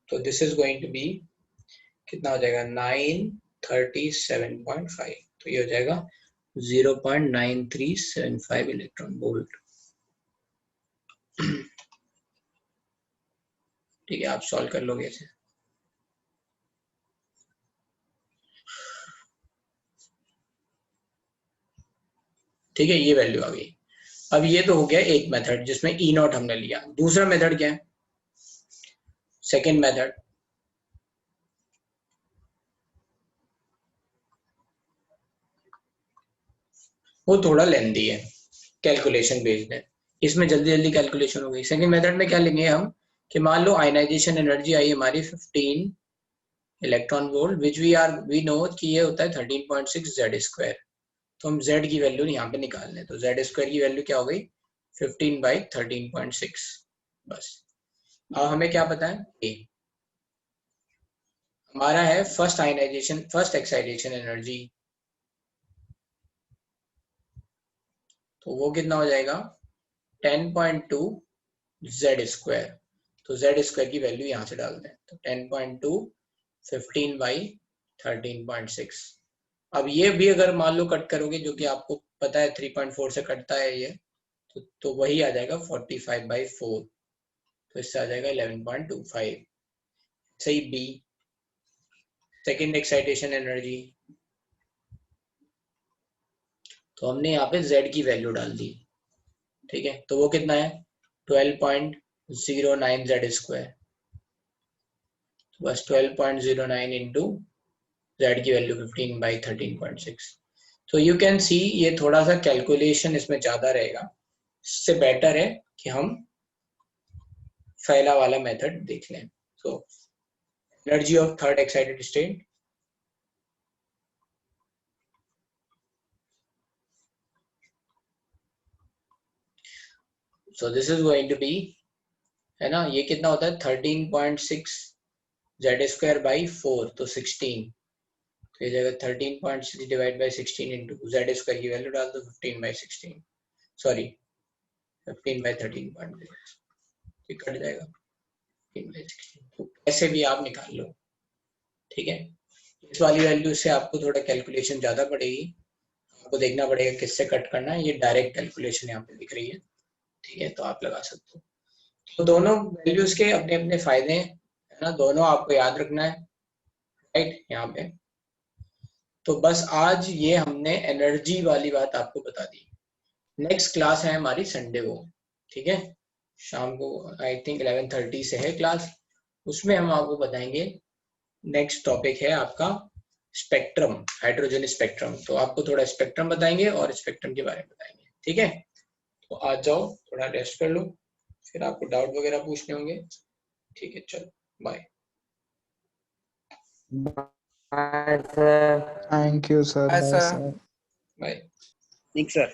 तो this is going to be कितना हो जाएगा 937.5, तो ये हो जाएगा 0.9375 इलेक्ट्रॉन वोल्ट। ठीक है, आप सॉल्व कर लोगे इसे। ठीक है, ये वैल्यू आ गई। अब ये तो हो गया एक मेथड जिसमें ई नॉट हमने लिया। दूसरा मेथड क्या है, सेकेंड मेथड, वो थोड़ा लेंदी है, कैलकुलेशन बेस्ड है, इसमें जल्दी जल्दी कैलकुलेशन हो गई। सेकंड मेथड में क्या लेंगे हम कि मान लो आयनाइजेशन एनर्जी आई हमारी 15 electron volt, which we know कि ये होता है 13.6 जेड स्क्वायर। तो हम जेड की वैल्यू यहाँ पे निकाल लें, तो जेड स्क्वायर की वैल्यू क्या हो गई 15/13.6। बस अब हमें क्या पता है, ए हमारा है first ionization, first excitation energy, तो वो कितना हो जाएगा 10.2 जेड स्क्वायर। तो जेड स्क्वायर की वैल्यू यहाँ से डाल दें, तो 10.2 15/13.6। अब ये भी अगर मान लो कट करोगे, जो कि आपको पता है 3.4 से कटता है ये, तो वही आ जाएगा 45/4, तो इससे आ जाएगा 11.25। सही बी, सेकेंड एक्साइटेशन एनर्जी, तो हमने यहाँ पे z की वैल्यू डाल दी, ठीक है, तो वो कितना है 12.09 जेड स्क्वायर। बस 12.09 इंटू जेड की वैल्यू 15/13.6। तो यू कैन सी ये थोड़ा सा कैलकुलेशन इसमें ज्यादा रहेगा, इससे बेटर है कि हम पहला वाला मेथड देख लें। तो energy of third excited state, so this is going to be, है ना, ये कितना होता है 13.6 जेड स्क्वायर बाई 4, तो 16, तो ये जाएगा 13.6 divide by 16 into Z square की वैल्यू डाल दो 15/16, सॉरी 15/13.6, ये कट जाएगा 15/16। तो ऐसे भी आप निकाल लो, ठीक है। इस वाली वैल्यू से आपको थोड़ा कैलकुलेशन ज्यादा पड़ेगी, आपको देखना पड़ेगा किससे कट करना है। ये डायरेक्ट कैलकुलेशन यहाँ पे दिख रही है, ठीक है, तो आप लगा सकते हो। तो दोनों वैल्यूज के अपने अपने फायदे हैं, है ना, दोनों आपको याद रखना है, राइट, यहाँ पे। तो बस आज ये हमने एनर्जी वाली बात आपको बता दी। नेक्स्ट क्लास है हमारी संडे को, ठीक है, शाम को आई थिंक 11:30 से है क्लास, उसमें हम आपको बताएंगे, नेक्स्ट टॉपिक है आपका स्पेक्ट्रम, हाइड्रोजन स्पेक्ट्रम। तो आपको थोड़ा स्पेक्ट्रम बताएंगे और स्पेक्ट्रम के बारे में बताएंगे, ठीक है। तो आज जाओ, थोड़ा रेस्ट कर लो, फिर आपको डाउट वगैरह पूछने होंगे, ठीक है, चलो bye. Bye sir. Thank you, sir. Bye, Bye, sir. sir. Bye. ठीक सर।